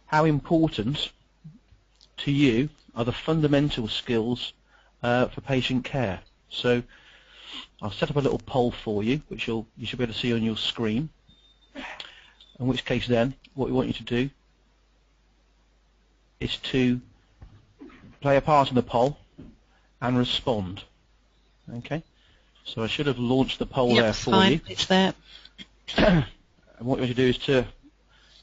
how important to you are the fundamental skills for patient care. So I'll set up a little poll for you, which you should be able to see on your screen. In which case then, what we want you to do is to play a part in the poll and respond. Okay? So I should have launched the poll there for fine. you. It's there. And what you want to do is to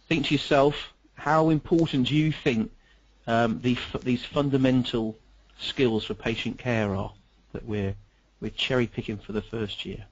think to yourself, how important do you think these fundamental skills for patient care are that we're cherry picking for the first year?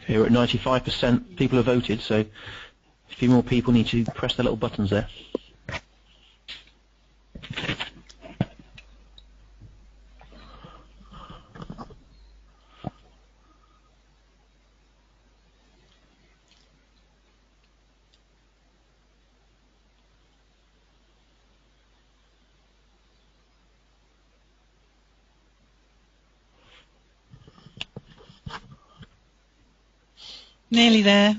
Okay, we're at 95%. People have voted, so a few more people need to press the little buttons there. Nearly there.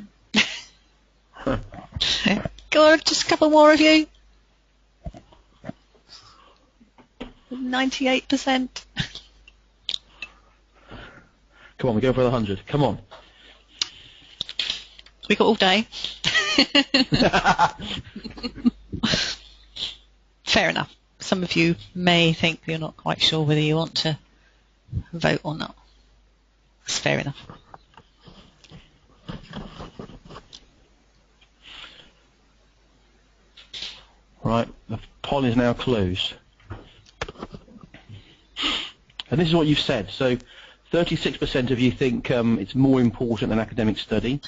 Go on, just a couple more of you. 98%. Come on, we go for the 100. Come on. We got all day. Fair enough. Some of you may think you're not quite sure whether you want to vote or not. That's fair enough. Right, the poll is now closed. And this is what you've said. So 36% of you think it's more important than academic study.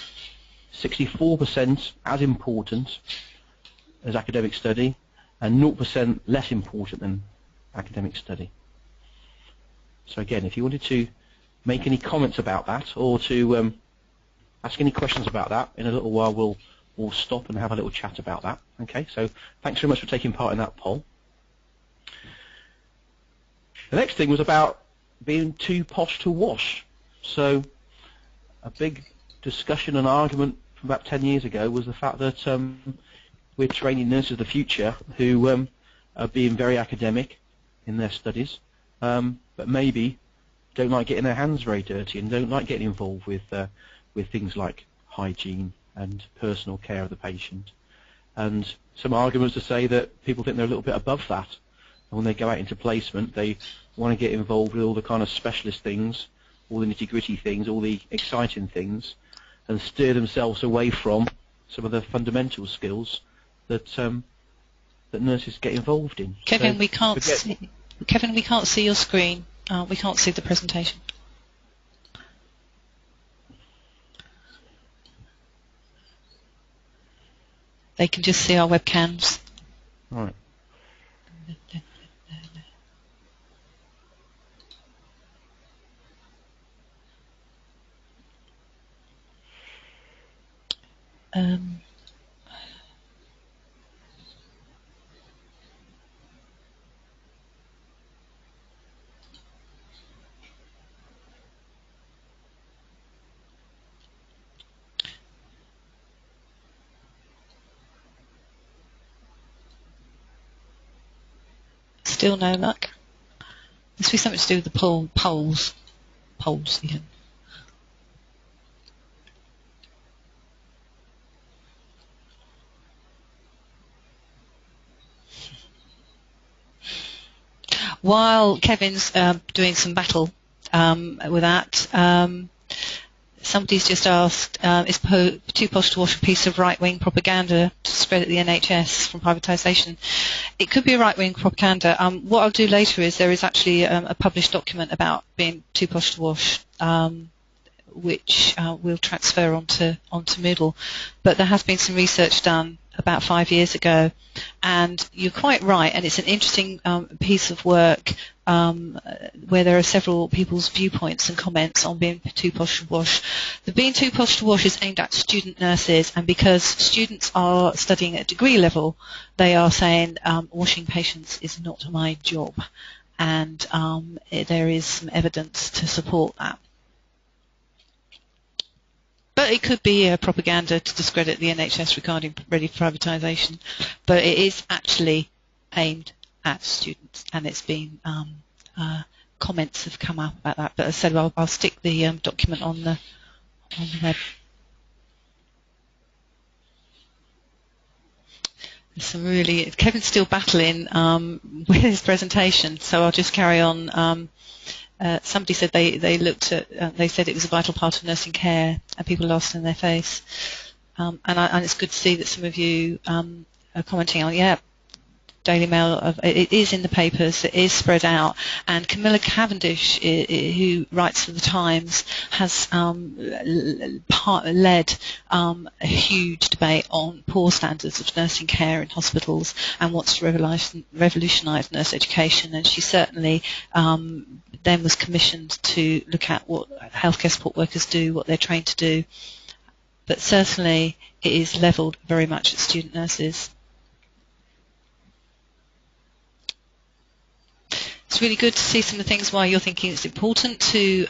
64% as important as academic study, and 0% less important than academic study. So again, if you wanted to make any comments about that, or to ask any questions about that, in a little while we'll stop and have a little chat about that. Okay, so thanks very much for taking part in that poll. The next thing was about being too posh to wash. So a big discussion and argument from about 10 years ago was the fact that we're training nurses of the future who are being very academic in their studies, but maybe don't like getting their hands very dirty and don't like getting involved with things like hygiene and personal care of the patient. And some arguments to say that people think they're a little bit above that, and when they go out into placement they want to get involved with all the kind of specialist things, all the nitty-gritty things, all the exciting things, and steer themselves away from some of the fundamental skills that that nurses get involved in. Kevin, so we can't see. Kevin, we can't see your screen. We can't see the presentation. They can just see our webcams. Right. Still no luck. Must be something to do with the polls. Polls, yeah. While Kevin's doing some battle with that, Somebody's just asked, is too posh to wash a piece of right-wing propaganda to spread at the NHS from privatisation? It could be a right-wing propaganda. What I'll do later is there is actually a published document about being too posh to wash, which we'll transfer onto Moodle. But there has been some research done about 5 years ago, and you're quite right, and it's an interesting piece of work where there are several people's viewpoints and comments on being too posh to wash. The being too posh to wash is aimed at student nurses, and because students are studying at degree level, they are saying washing patients is not my job, and there is some evidence to support that. But it could be a propaganda to discredit the NHS regarding ready privatisation. But it is actually aimed at students, and it's been comments have come up about that. But as I said, I'll stick the document on the web. There's some really Kevin's still battling with his presentation, so I'll just carry on. Somebody said they looked at, they said it was a vital part of nursing care, and people lost in their face. And it's good to see that some of you are commenting on, yeah, Daily Mail, it is in the papers, it is spread out. And Camilla Cavendish, who writes for the Times, has led a huge debate on poor standards of nursing care in hospitals and wants to revolutionise nurse education. And she certainly then was commissioned to look at what healthcare support workers do, what they're trained to do. But certainly it is levelled very much at student nurses. It's really good to see some of the things why you're thinking it's important to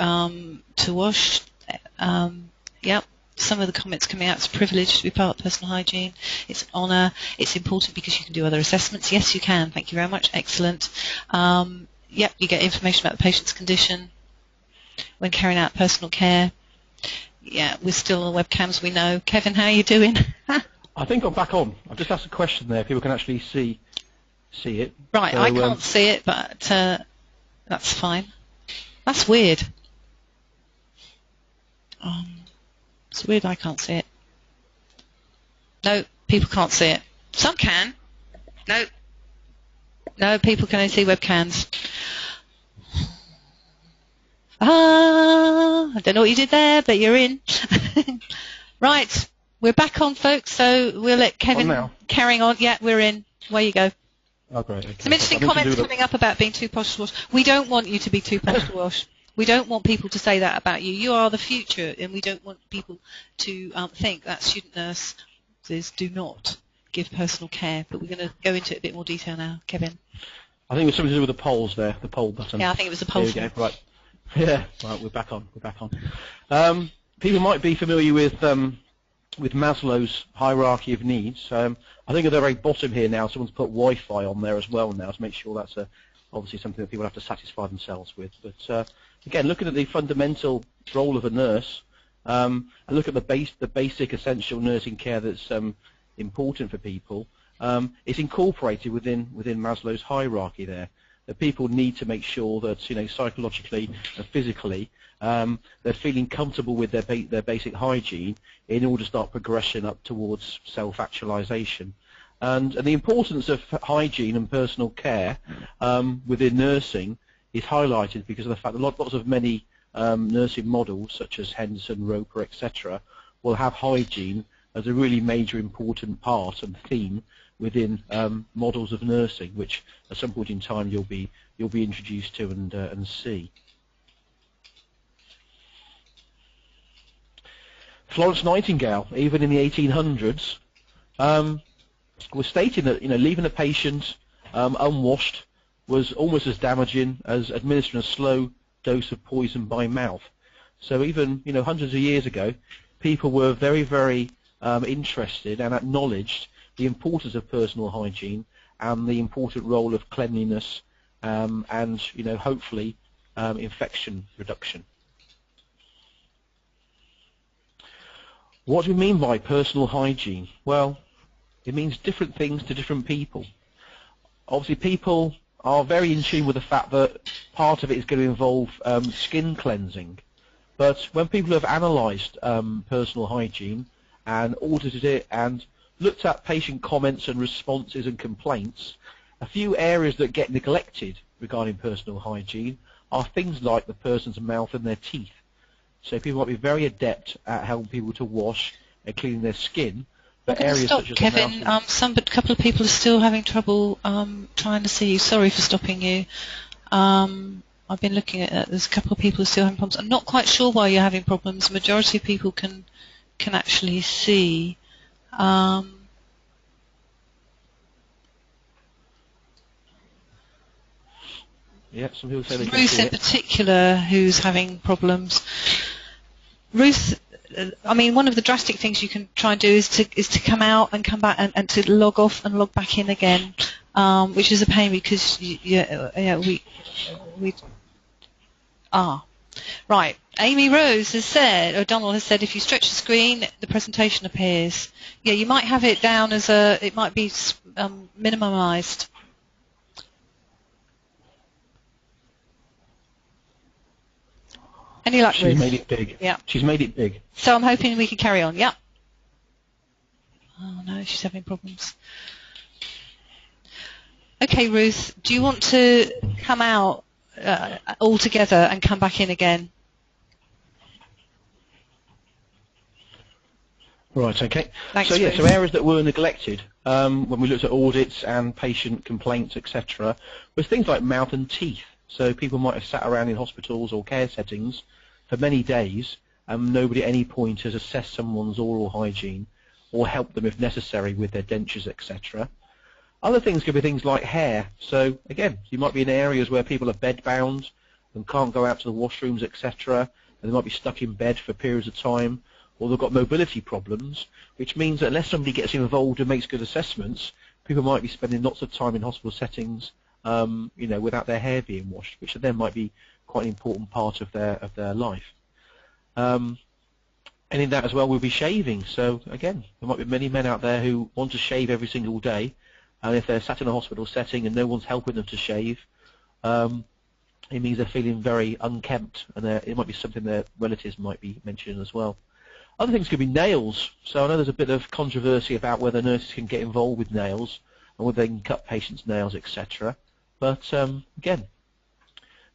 wash. Yeah, some of the comments coming out, it's a privilege to be part of personal hygiene. It's an honour. It's important because you can do other assessments. Yes, you can. Thank you very much. Excellent. Yep, you get information about the patient's condition when carrying out personal care. Yeah, we're still on the webcams, we know. Kevin, how are you doing? I think I'm back on. I've just asked a question there. People can actually see it. Right, so, I can't see it, but that's fine. That's weird. It's weird I can't see it. No, people can't see it. Some can. No. No, people can only see webcams. I don't know what you did there, but you're in. Right, we're back on, folks, so we'll let Kevin carry on. Yeah, we're in. Away you go. Oh, great. Okay. Some interesting comments coming up about being too posh to wash. We don't want you to be too posh to wash. We don't want people to say that about you. You are the future, and we don't want people to think that student nurses do not give personal care. But we're going to go into it a bit more detail now. Kevin. I think it was something to do with the polls there, the poll button. Yeah, I think it was the poll. There we go. Right. Yeah, right, we're back on. People might be familiar with Maslow's hierarchy of needs. I think at the very bottom here now, someone's put Wi-Fi on there as well now to make sure that's obviously something that people have to satisfy themselves with. But again, looking at the fundamental role of a nurse, and look at the basic essential nursing care that's important for people, it's incorporated within Maslow's hierarchy there. That people need to make sure that psychologically and physically they're feeling comfortable with their basic hygiene in order to start progression up towards self-actualization. And the importance of hygiene and personal care within nursing is highlighted because of the fact that lots of many nursing models, such as Henderson, Roper, etc., will have hygiene as a really major important part and theme within models of nursing, which at some point in time you'll be introduced to and see. Florence Nightingale, even in the 1800s, was stating that leaving a patient unwashed was almost as damaging as administering a slow dose of poison by mouth. So even hundreds of years ago, people were very, very interested and acknowledged the importance of personal hygiene and the important role of cleanliness and hopefully infection reduction. What do we mean by personal hygiene? Well, it means different things to different people. Obviously, people are very in tune with the fact that part of it is going to involve skin cleansing. But when people have analysed personal hygiene and audited it and looked at patient comments and responses and complaints, a few areas that get neglected regarding personal hygiene are things like the person's mouth and their teeth. So people might be very adept at helping people to wash and cleaning their skin, but areas stop, such as Kevin. the mouth A couple of people are still having trouble trying to see you. Sorry for stopping you. I've been looking at it. There's a couple of people who are still having problems. I'm not quite sure why you're having problems. The majority of people can actually see. yeah, some people say they can Ruth see in it. particular, who's having problems. Ruth, I mean, one of the drastic things you can try and do is to come out and come back and to log off and log back in again, which is a pain because we right. Amy Rose has said, or Donald has said, if you stretch the screen, the presentation appears. Yeah, you might have it down as it might be minimized. Any luck, She's Ruth? made it big. Yeah. She's made it big. So I'm hoping we can carry on. Yeah. Oh no, she's having problems. Okay, Ruth, do you want to come out altogether and come back in again? Right, okay. Thanks, So yeah, Ruth. so areas that were neglected when we looked at audits and patient complaints, etc., was things like mouth and teeth. So people might have sat around in hospitals or care settings for many days and nobody at any point has assessed someone's oral hygiene or helped them if necessary with their dentures, etc. Other things could be things like hair. So again, you might be in areas where people are bedbound and can't go out to the washrooms, etc., and they might be stuck in bed for periods of time, or they've got mobility problems, which means that unless somebody gets involved and makes good assessments, people might be spending lots of time in hospital settings, without their hair being washed, which then might be quite an important part of their life. And in that as well will be shaving. So again, there might be many men out there who want to shave every single day, and if they're sat in a hospital setting and no one's helping them to shave, it means they're feeling very unkempt, and it might be something their relatives might be mentioning as well. Other things could be nails. So I know there's a bit of controversy about whether nurses can get involved with nails and whether they can cut patients' nails, etc. But again,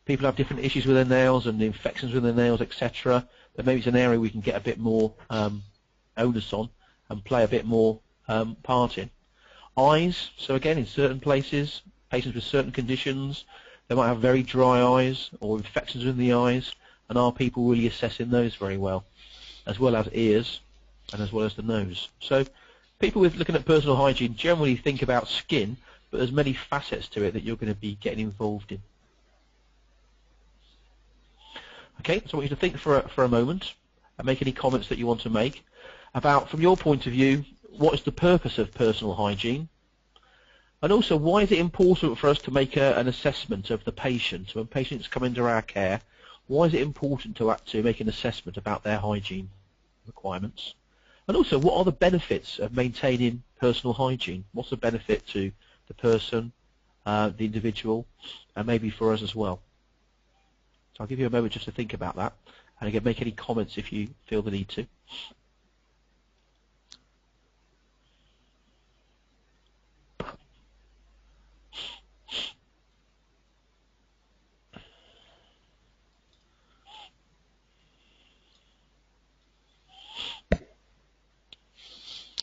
people have different issues with their nails and infections with their nails, etc. But maybe it's an area we can get a bit more onus on and play a bit more part in. Eyes. So again, in certain places, patients with certain conditions, they might have very dry eyes or infections in the eyes, and are people really assessing those very well, as well as ears and as well as the nose. So people with looking at personal hygiene generally think about skin, but there's many facets to it that you're going to be getting involved in. Okay, so I want you to think for a moment and make any comments that you want to make about, from your point of view, what is the purpose of personal hygiene, and also why is it important for us to make an assessment of the patient. When patients come into our care, why is it important to make an assessment about their hygiene requirements? And also, what are the benefits of maintaining personal hygiene? What's the benefit to the person, the individual, and maybe for us as well? So I'll give you a moment just to think about that, and again, make any comments if you feel the need to.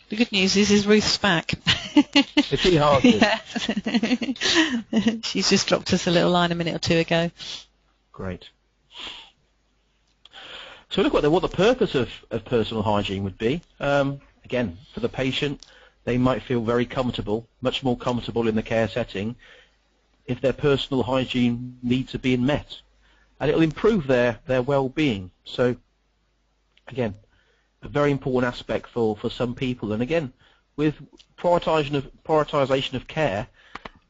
The good news is Ruth's back. It's really hard. Yeah. She's just dropped us a little line a minute or two ago. Great. So look what the purpose of personal hygiene would be. Again, for the patient, they might feel very comfortable, much more comfortable in the care setting if their personal hygiene needs are being met. And it will improve their well-being. So again, a very important aspect for some people. And again, with prioritization of care,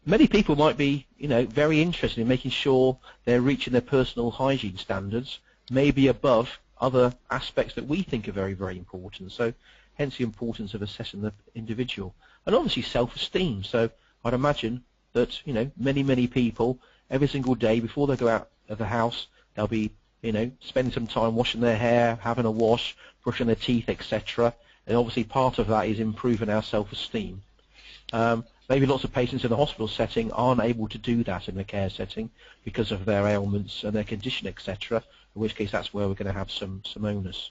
many people might be very interested in making sure they're reaching their personal hygiene standards, maybe above other aspects that we think are very, very important. So hence the importance of assessing the individual. And obviously self-esteem. So I'd imagine that many people every single day before they go out of the house, they'll be spending some time washing their hair, having a wash, brushing their teeth, etc. And obviously part of that is improving our self-esteem. Maybe lots of patients in the hospital setting aren't able to do that in the care setting because of their ailments and their condition, etc., in which case that's where we're going to have some onus.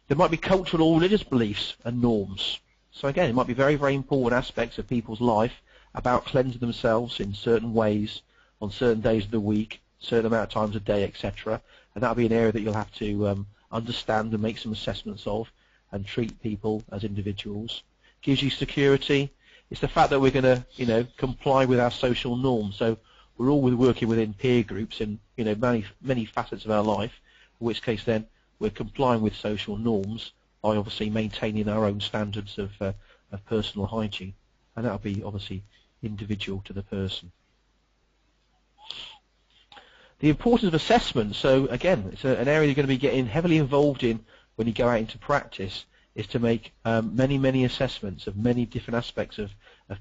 There might be cultural or religious beliefs and norms. So again, it might be very, very important aspects of people's life about cleansing themselves in certain ways, on certain days of the week, certain amount of times a day, etc. And that'll be an area that you'll have to understand and make some assessments of and treat people as individuals. Gives you security. It's the fact that we're going to, comply with our social norms. So we're all working within peer groups in, many facets of our life, in which case then we're complying with social norms by obviously maintaining our own standards of personal hygiene. And that'll be obviously individual to the person. The importance of assessment, so again, it's an area you're going to be getting heavily involved in when you go out into practice, is to make many, many assessments of many different aspects of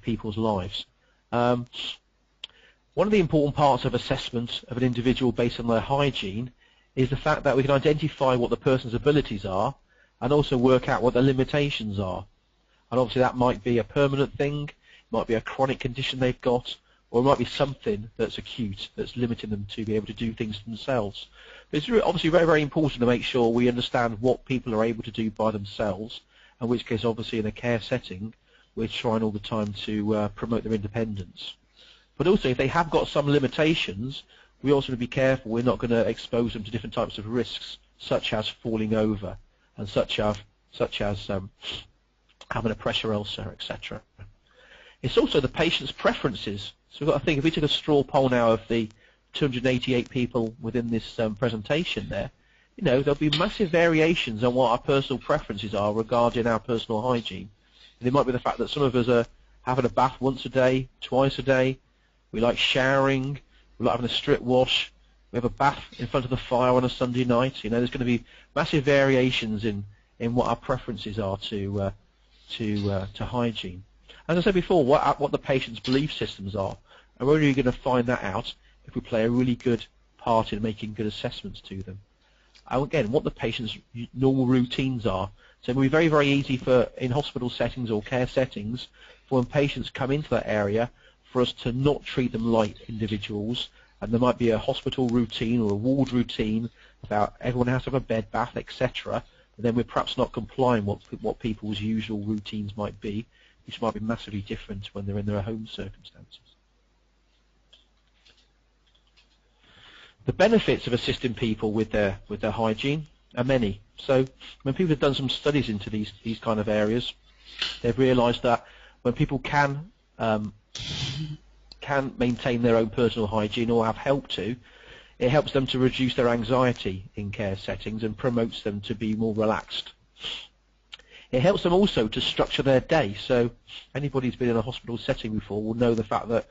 people's lives. One of the important parts of assessment of an individual based on their hygiene is the fact that we can identify what the person's abilities are and also work out what their limitations are. And obviously that might be a permanent thing, it might be a chronic condition they've got, or it might be something that's acute that's limiting them to be able to do things themselves. But it's obviously very, very important to make sure we understand what people are able to do by themselves, in which case obviously in a care setting we're trying all the time to promote their independence. But also if they have got some limitations, we also need to be careful we're not going to expose them to different types of risks, such as falling over and such as having a pressure ulcer, etc. It's also the patient's preferences. So we've got to think, if we took a straw poll now of the 288 people within this presentation there, there'll be massive variations on what our personal preferences are regarding our personal hygiene. And it might be the fact that some of us are having a bath once a day, twice a day, we like showering, we like having a strip wash, we have a bath in front of the fire on a Sunday night. There's going to be massive variations in what our preferences are to hygiene. As I said before, what the patient's belief systems are, and we're only going to find that out if we play a really good part in making good assessments to them. And again, what the patient's normal routines are. So it will be very, very easy in hospital settings or care settings for when patients come into that area for us to not treat them like individuals, and there might be a hospital routine or a ward routine about everyone has to have a bed bath, etc. And then we're perhaps not complying what people's usual routines might be, which might be massively different when they're in their home circumstances. The benefits of assisting people with their hygiene are many. So when people have done some studies into these kind of areas, they've realised that when people can maintain their own personal hygiene or have help to, it helps them to reduce their anxiety in care settings and promotes them to be more relaxed. It helps them also to structure their day. So anybody who's been in a hospital setting before will know the fact that,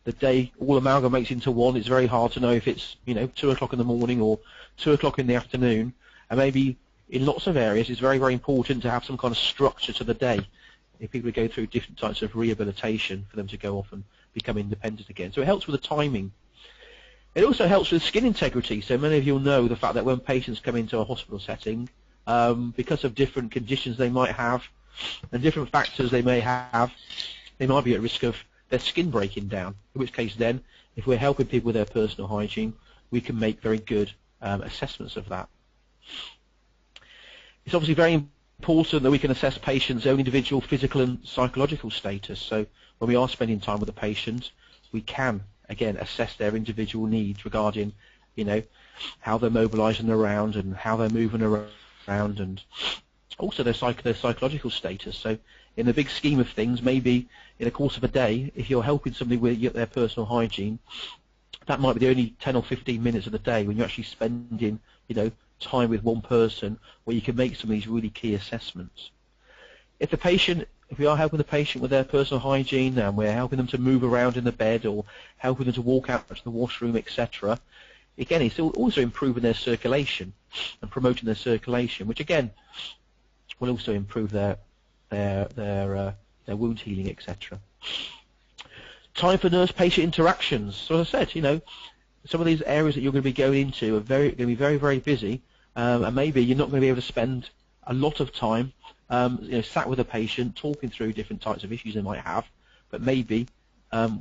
the day all amalgamates into one. It's very hard to know if it's, 2 o'clock in the morning or 2 o'clock in the afternoon. And maybe in lots of areas it's very, very important to have some kind of structure to the day. If people go through different types of rehabilitation for them to go off and become independent again. So it helps with the timing. It also helps with skin integrity. So many of you will know the fact that when patients come into a hospital setting, because of different conditions they might have and different factors they may have, they might be at risk of their skin breaking down, in which case then, if we're helping people with their personal hygiene, we can make very good assessments of that. It's obviously very important that we can assess patients' own individual physical and psychological status. So when we are spending time with the patient, we can, again, assess their individual needs regarding, how they're mobilizing around and how they're moving around, and also their psychological status. So in the big scheme of things, maybe in the course of a day, if you're helping somebody with their personal hygiene, that might be the only 10 or 15 minutes of the day when you're actually spending, time with one person where you can make some of these really key assessments. If we are helping the patient with their personal hygiene and we're helping them to move around in the bed or helping them to walk out to the washroom, etc., again, it's also improving their circulation and promoting their circulation, which again will also improve their wound healing, etc. Time for nurse-patient interactions. So as I said, some of these areas that you're going to be going into are going to be very, very busy, and maybe you're not going to be able to spend a lot of time sat with a patient talking through different types of issues they might have, but maybe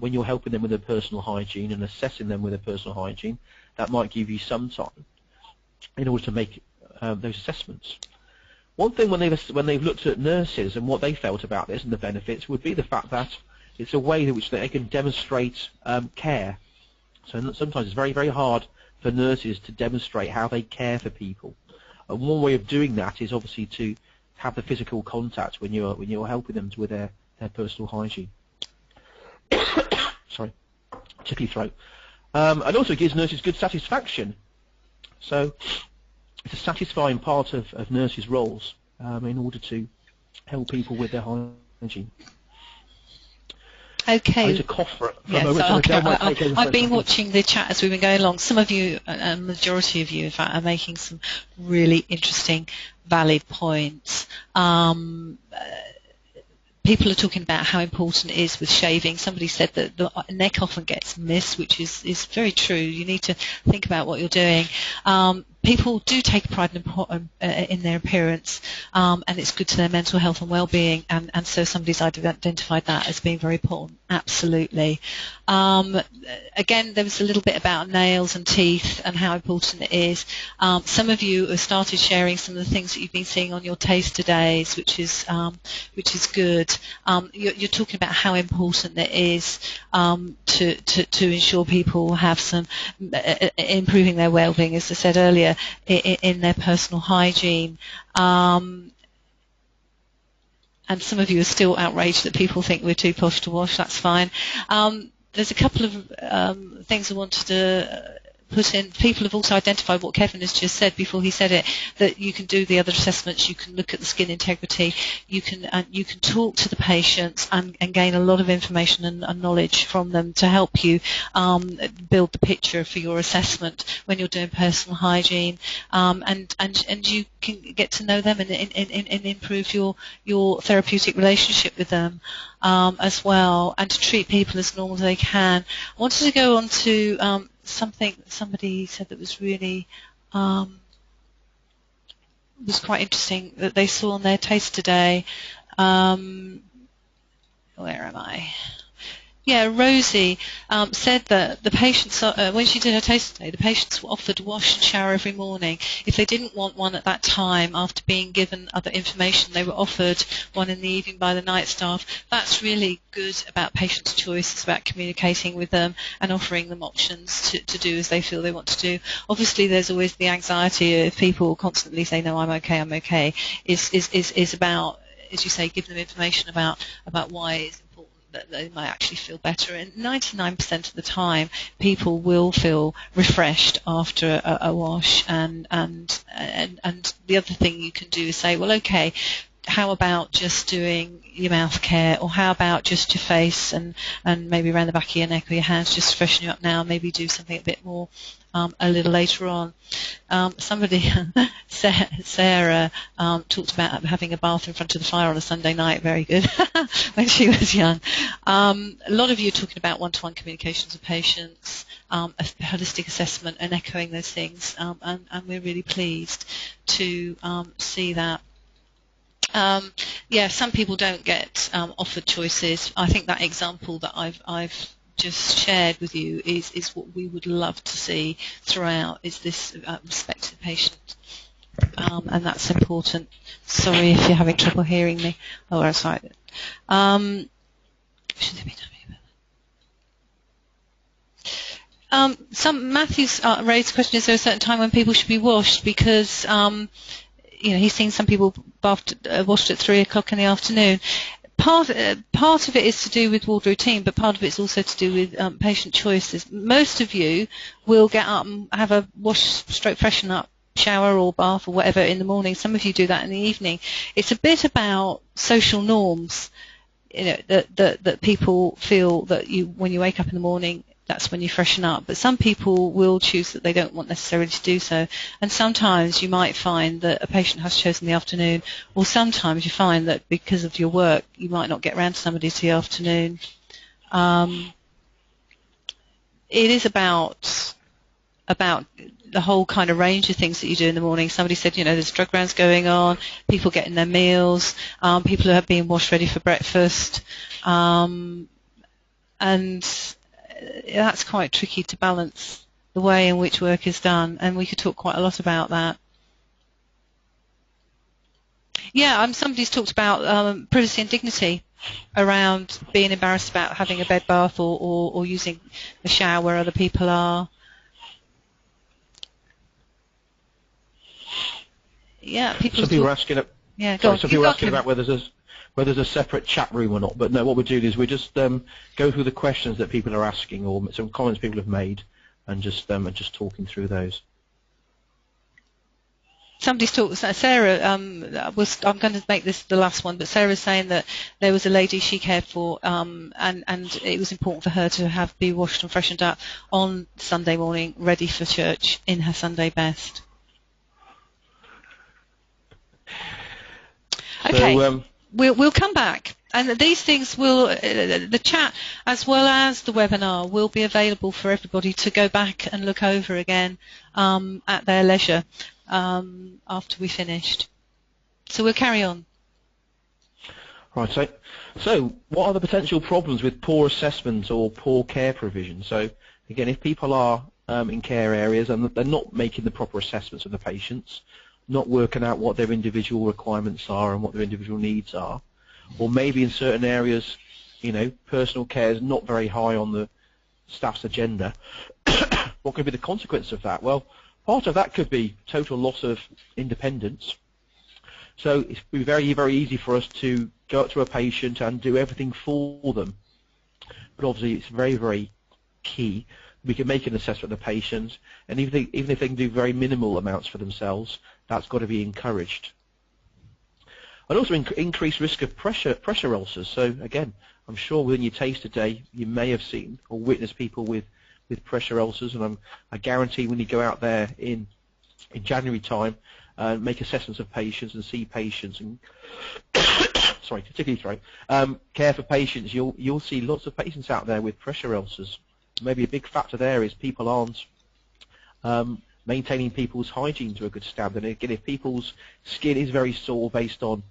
when you're helping them with their personal hygiene and assessing them with their personal hygiene, that might give you some time in order to make those assessments. One thing when they've looked at nurses and what they felt about this and the benefits would be the fact that it's a way in which they can demonstrate care. So sometimes it's very, very hard for nurses to demonstrate how they care for people. And one way of doing that is obviously to have the physical contact when you're helping them with their personal hygiene. Sorry, tickly throat. And also it gives nurses good satisfaction. So it's a satisfying part of nurses' roles in order to help people with their hygiene. Okay. I need to cough for a yes, moment. Okay. I've been watching the chat as we've been going along. Some of you, a majority of you, in fact, are making some really interesting, valid points. People are talking about how important it is with shaving. Somebody said that the neck often gets missed, which is very true. You need to think about what you're doing. People do take pride in their appearance, and it's good to their mental health and well-being, and so somebody's identified that as being very important. Absolutely. Again, there was a little bit about nails and teeth and how important it is. Some of you have started sharing some of the things that you've been seeing on your taster days, which is good. You're talking about how important it is to ensure people have some improving their well-being, as I said earlier, in their personal hygiene. And some of you are still outraged that people think we're too posh to wash. That's fine. There's a couple of things I wanted to put in. People have also identified what Kevin has just said before he said it, that you can do the other assessments, you can look at the skin integrity, you can talk to the patients and gain a lot of information and knowledge from them to help you build the picture for your assessment when you're doing personal hygiene, and you can get to know them and improve your therapeutic relationship with them as well, and to treat people as normal as they can. I wanted to go on to something somebody said that was really was quite interesting that they saw on their taster day. Where am I? Yeah, Rosie said that the patients, when she did her taster day, the patients were offered a wash and shower every morning. If they didn't want one at that time, after being given other information, they were offered one in the evening by the night staff. That's really good about patients' choice. It's about communicating with them and offering them options to do as they feel they want to do. Obviously, there's always the anxiety if people constantly say, no, I'm okay, is about, as you say, give them information about why it's important that they might actually feel better. And 99% of the time, people will feel refreshed after a wash. And the other thing you can do is say, well, okay, how about just doing your mouth care, or how about just your face and maybe around the back of your neck or your hands, just to freshen you up now, maybe do something a bit more a little later on. Somebody, Sarah, talked about having a bath in front of the fire on a Sunday night, very good, when she was young. A lot of you are talking about one-to-one communications with patients, a holistic assessment and echoing those things, and we're really pleased to see that. Yeah, some people don't get offered choices. I think that example that I've just shared with you is what we would love to see throughout, is this respect to the patient, and that's important. Sorry if you're having trouble hearing me. Oh, that's right. Should there be some Matthew's raised the question: is there a certain time when people should be washed? Because he's seen some people washed at 3 o'clock in the afternoon. Part of it is to do with ward routine, but part of it's also to do with patient choices. Most of you will get up and have a wash, freshen up, shower or bath or whatever in the morning. Some of you do that in the evening. It's a bit about social norms, that people feel that when you wake up in the morning, that's when you freshen up. But some people will choose that they don't want necessarily to do so. And sometimes you might find that a patient has chosen the afternoon, or sometimes you find that because of your work, you might not get around to somebody till the afternoon. It is about about the whole kind of range of things that you do in the morning. Somebody said, there's drug rounds going on, people getting their meals, people who have been washed ready for breakfast, and that's quite tricky to balance the way in which work is done, and we could talk quite a lot about that. Yeah, somebody's talked about privacy and dignity around being embarrassed about having a bed bath or using a shower where other people are. Yeah, some people are asking. Yeah, sorry, some people are asking about whether there's a separate chat room or not. But no, what we're doing is we just go through the questions that people are asking or some comments people have made, and just talking through those. Somebody's talked. Sarah I'm going to make this the last one, but Sarah's saying that there was a lady she cared for, and it was important for her to be washed and freshened up on Sunday morning, ready for church in her Sunday best. Okay, so, we'll come back, and these things will, the chat as well as the webinar will be available for everybody to go back and look over again at their leisure after we finished. So we'll carry on. Right. So what are the potential problems with poor assessment or poor care provision? So again, if people are in care areas and they're not making the proper assessments of the patients, not working out what their individual requirements are and what their individual needs are, or maybe in certain areas, personal care is not very high on the staff's agenda, what could be the consequence of that? Well, part of that could be total loss of independence. So it's very, very easy for us to go up to a patient and do everything for them. But obviously it's very, very key. We can make an assessment of the patient, and even if they can do very minimal amounts for themselves, that's got to be encouraged. And also increased risk of pressure ulcers. So again, I'm sure within your taste today you may have seen or witnessed people with pressure ulcers, and I guarantee when you go out there in January time and make assessments of patients and see patients and care for patients, you'll see lots of patients out there with pressure ulcers. Maybe a big factor there is people aren't maintaining people's hygiene to a good standard. And again, if people's skin is very sore based on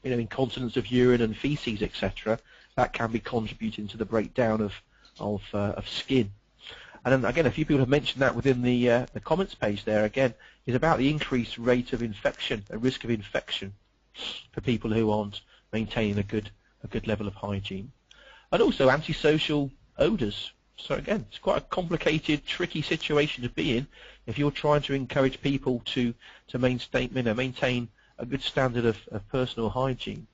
incontinence of urine and feces, etc., that can be contributing to the breakdown of skin. And then again, a few people have mentioned that within the comments page there. Again, is about the increased rate of infection, a risk of infection for people who aren't maintaining a good level of hygiene, and also antisocial odours. So again, it's quite a complicated, tricky situation to be in if you're trying to encourage people to maintain a good standard of personal hygiene.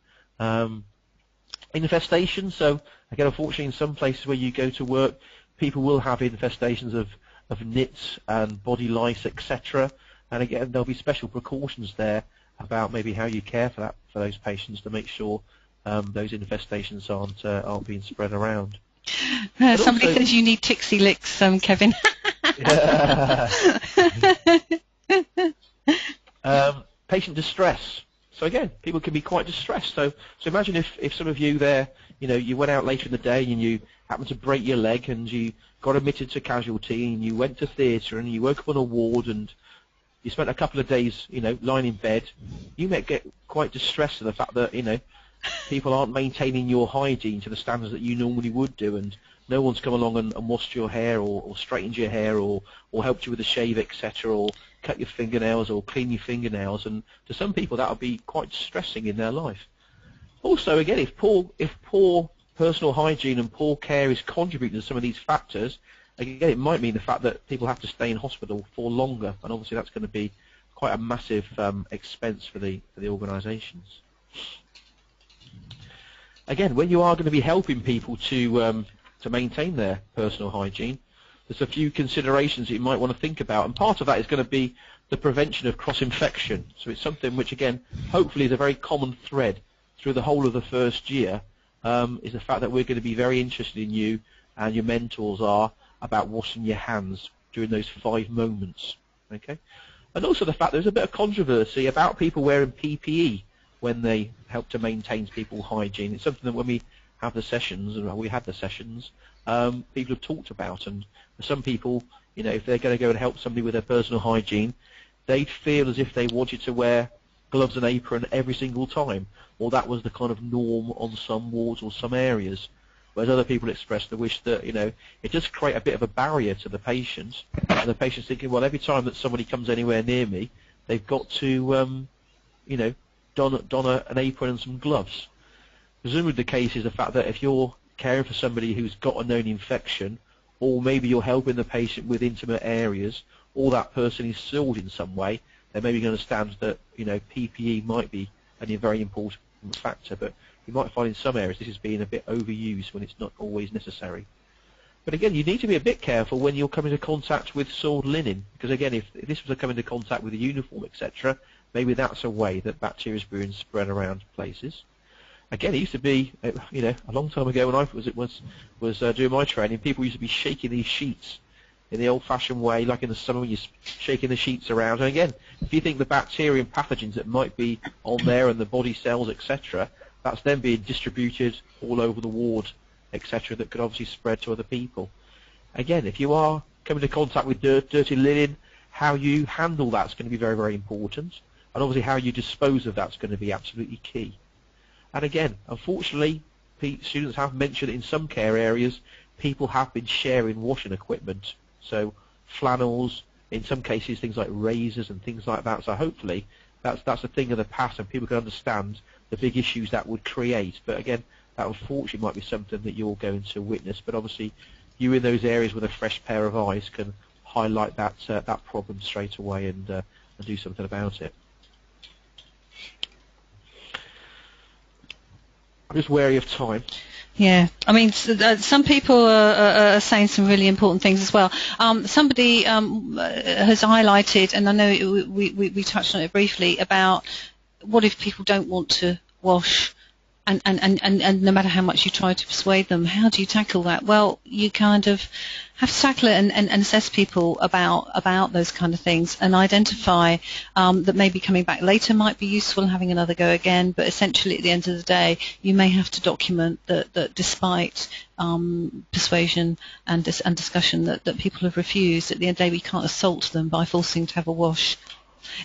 Infestation. So again, unfortunately, in some places where you go to work, people will have infestations of nits and body lice, etc. And again, there'll be special precautions there about maybe how you care for those patients to make sure those infestations aren't being spread around. Somebody also says you need Tixie licks, Kevin. Patient distress. So again, people can be quite distressed. So imagine if some of you there, you went out later in the day and you happened to break your leg and you got admitted to casualty and you went to theatre and you woke up on a ward and you spent a couple of days, lying in bed. You might get quite distressed at the fact that, people aren't maintaining your hygiene to the standards that you normally would do, and no one's come along and washed your hair or straightened your hair or helped you with a shave, etc., or cut your fingernails or clean your fingernails. And to some people that would be quite distressing in their life. Also, again, if poor personal hygiene and poor care is contributing to some of these factors, again, it might mean the fact that people have to stay in hospital for longer, and obviously that's going to be quite a massive expense for the organisations. Again, when you are going to be helping people to maintain their personal hygiene, there's a few considerations that you might want to think about, and part of that is going to be the prevention of cross-infection. So it's something which, again, hopefully is a very common thread through the whole of the first year, is the fact that we're going to be very interested in you, and your mentors are, about washing your hands during those 5 moments. Okay, and also the fact there's a bit of controversy about people wearing PPE when they help to maintain people's hygiene. It's something that when we have the sessions, and we had the sessions, people have talked about, and for some people, if they're going to go and help somebody with their personal hygiene, they'd feel as if they wanted to wear gloves and apron every single time, or that was the kind of norm on some wards or some areas. Whereas other people express the wish that, it does create a bit of a barrier to the patient, and the patient's thinking, well, every time that somebody comes anywhere near me, they've got to, don an apron and some gloves. Presumably the case is the fact that if you're caring for somebody who's got a known infection, or maybe you're helping the patient with intimate areas, or that person is sealed in some way, they maybe understand that, PPE might be a very important factor, but you might find in some areas this is being a bit overused when it's not always necessary. But again, you need to be a bit careful when you're coming into contact with soiled linen, because again, if this was to come into contact with a uniform, etc., maybe that's a way that bacteria is being spread around places. Again, it used to be, a long time ago when I was doing my training, people used to be shaking these sheets in the old-fashioned way, like in the summer when you're shaking the sheets around. And again, if you think the bacteria and pathogens that might be on there and the body cells, etc., that's then being distributed all over the ward, etc., that could obviously spread to other people. Again, if you are coming into contact with dirty linen, how you handle that's going to be very, very important. And obviously how you dispose of that's going to be absolutely key. And again, unfortunately, students have mentioned in some care areas, people have been sharing washing equipment. So flannels, in some cases things like razors and things like that. So hopefully that's a thing of the past and people can understand the big issues that would create. But again, that unfortunately might be something that you're going to witness. But obviously you in those areas with a fresh pair of eyes can highlight that problem straight away and do something about it. I'm just wary of time. Yeah, I mean, some people are saying some really important things as well. Somebody has highlighted, and I know we touched on it briefly, about what if people don't want to wash, and no matter how much you try to persuade them, how do you tackle that? Well, you kind of have to tackle it and assess people about those kind of things and identify that maybe coming back later might be useful, having another go again, but essentially at the end of the day you may have to document that despite persuasion and discussion that people have refused, at the end of the day we can't assault them by forcing to have a wash.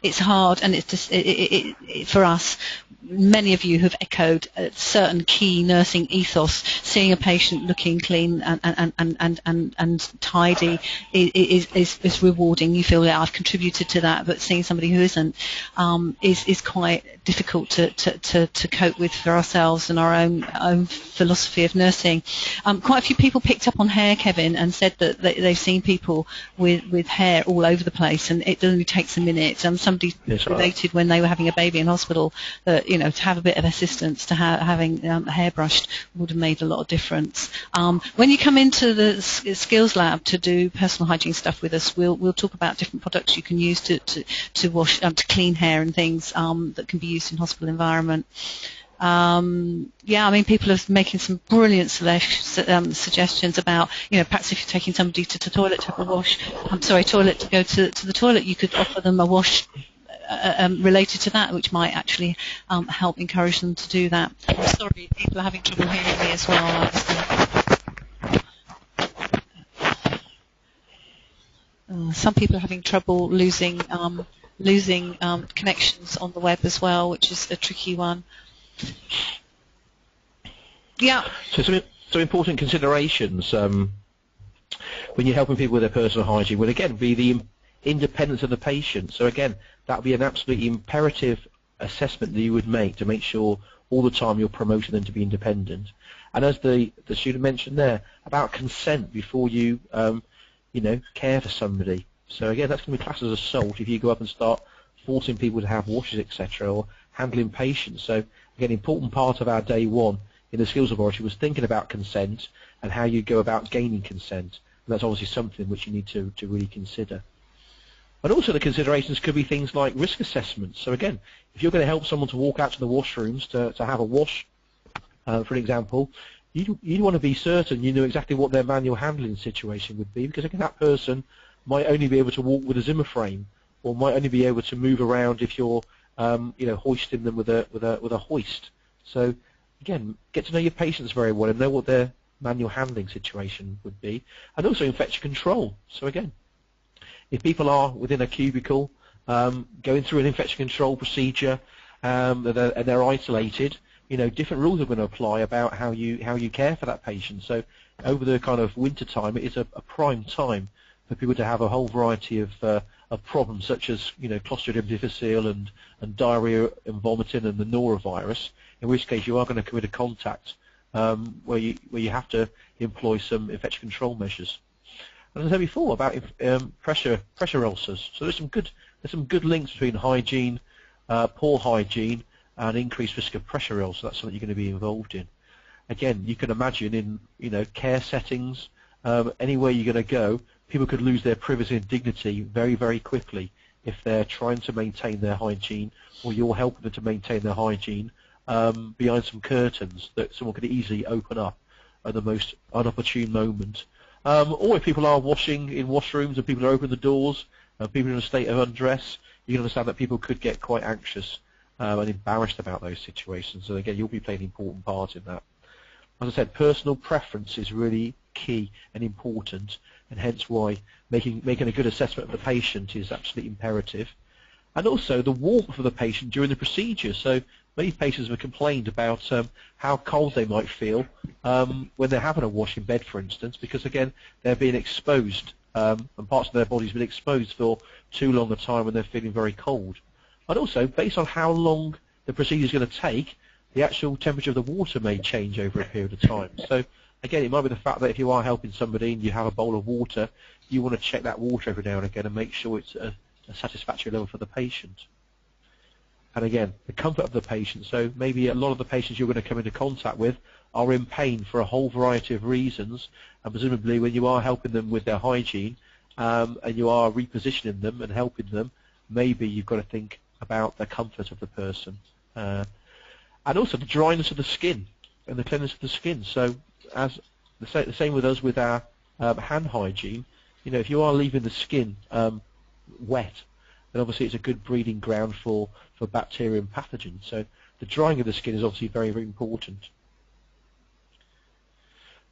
It's hard, and it's just for us. Many of you have echoed a certain key nursing ethos. Seeing a patient looking clean and tidy is rewarding. You feel that I've contributed to that, but seeing somebody who isn't is quite difficult to cope with for ourselves and our own philosophy of nursing. Quite a few people picked up on hair, Kevin, and said that they've seen people with hair all over the place, and it only takes a minute. Somebody related when they were having a baby in hospital that to have a bit of assistance to having hair brushed would have made a lot of difference. When you come into the skills lab to do personal hygiene stuff with us, we'll talk about different products you can use to wash to clean hair and things that can be used in hospital environment. I mean, people are making some brilliant suggestions about, perhaps if you're taking somebody to the toilet to have a wash, toilet to go to the toilet, you could offer them a wash related to that, which might actually help encourage them to do that. I'm sorry, people are having trouble hearing me as well. Some people are having trouble losing connections on the web as well, which is a tricky one. Yeah. So some important considerations when you're helping people with their personal hygiene would again be the independence of the patient. So again, that would be an absolutely imperative assessment that you would make to make sure all the time you're promoting them to be independent. And as the student mentioned there about consent before you care for somebody. So again, that's going to be classed as assault if you go up and start forcing people to have washes, etc., or handling patients. So again, an important part of our day one in the skills laboratory was thinking about consent and how you go about gaining consent. And that's obviously something which you need to really consider. And also the considerations could be things like risk assessments. So again, if you're going to help someone to walk out to the washrooms to have a wash, for example, you'd want to be certain you know exactly what their manual handling situation would be, because again, that person might only be able to walk with a Zimmer frame, or might only be able to move around if you're hoisting them with a hoist. So again, get to know your patients very well and know what their manual handling situation would be, and also infection control. So again, if people are within a cubicle going through an infection control procedure and they're isolated, different rules are going to apply about how you care for that patient. So over the kind of winter time, it is a prime time for people to have a whole variety of problems, such as Clostridium difficile and diarrhea and vomiting and the norovirus. In which case, you are going to come into contact where you have to employ some infection control measures. And as I said before about pressure ulcers, so there's some good links between hygiene, poor hygiene, and increased risk of pressure ulcer. That's something you're going to be involved in. Again, you can imagine in care settings, anywhere you're going to go, people could lose their privacy and dignity very, very quickly if they're trying to maintain their hygiene, or you're helping them to maintain their hygiene behind some curtains that someone could easily open up at the most unopportune moment. Or if people are washing in washrooms and people are opening the doors, people in a state of undress, you can understand that people could get quite anxious and embarrassed about those situations. So again, you'll be playing an important part in that. As I said, personal preference is really key and important, and hence why making a good assessment of the patient is absolutely imperative. And also the warmth of the patient during the procedure. So many patients have complained about how cold they might feel when they're having a wash in bed, for instance, because again they're being exposed and parts of their body's been exposed for too long a time when they're feeling very cold. And also, based on how long the procedure is going to take, the actual temperature of the water may change over a period of time. So again, it might be the fact that if you are helping somebody and you have a bowl of water, you want to check that water every now and again and make sure it's a satisfactory level for the patient. And again, the comfort of the patient. So maybe a lot of the patients you're going to come into contact with are in pain for a whole variety of reasons, and presumably when you are helping them with their hygiene and you are repositioning them and helping them, maybe you've got to think about the comfort of the person. And also the dryness of the skin and the cleanliness of the skin. So as the same with us with our hand hygiene, if you are leaving the skin wet, then obviously it's a good breeding ground for bacteria and pathogens. So the drying of the skin is obviously very, very important.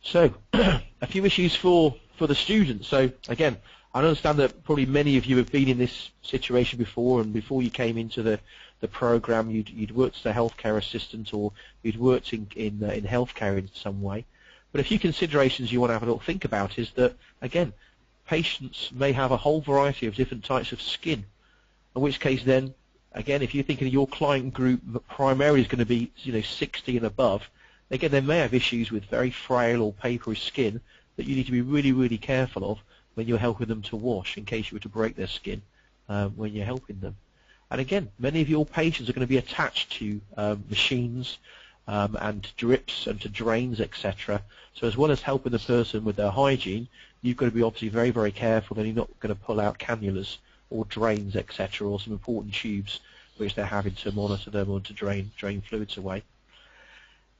So a few issues for the students. So again, I understand that probably many of you have been in this situation before, and before you came into the program, you'd worked as a healthcare assistant, or you'd worked in healthcare in some way. But a few considerations you want to have a little think about is that, again, patients may have a whole variety of different types of skin, in which case then, again, if you're thinking of your client group primarily is going to be 60 and above, again, they may have issues with very frail or papery skin that you need to be really, really careful of when you're helping them to wash, in case you were to break their skin when you're helping them. And again, many of your patients are going to be attached to machines and drips and to drains, etc. So as well as helping the person with their hygiene, you've got to be obviously very, very careful that you're not going to pull out cannulas or drains, etc., or some important tubes which they're having to monitor them or to drain fluids away.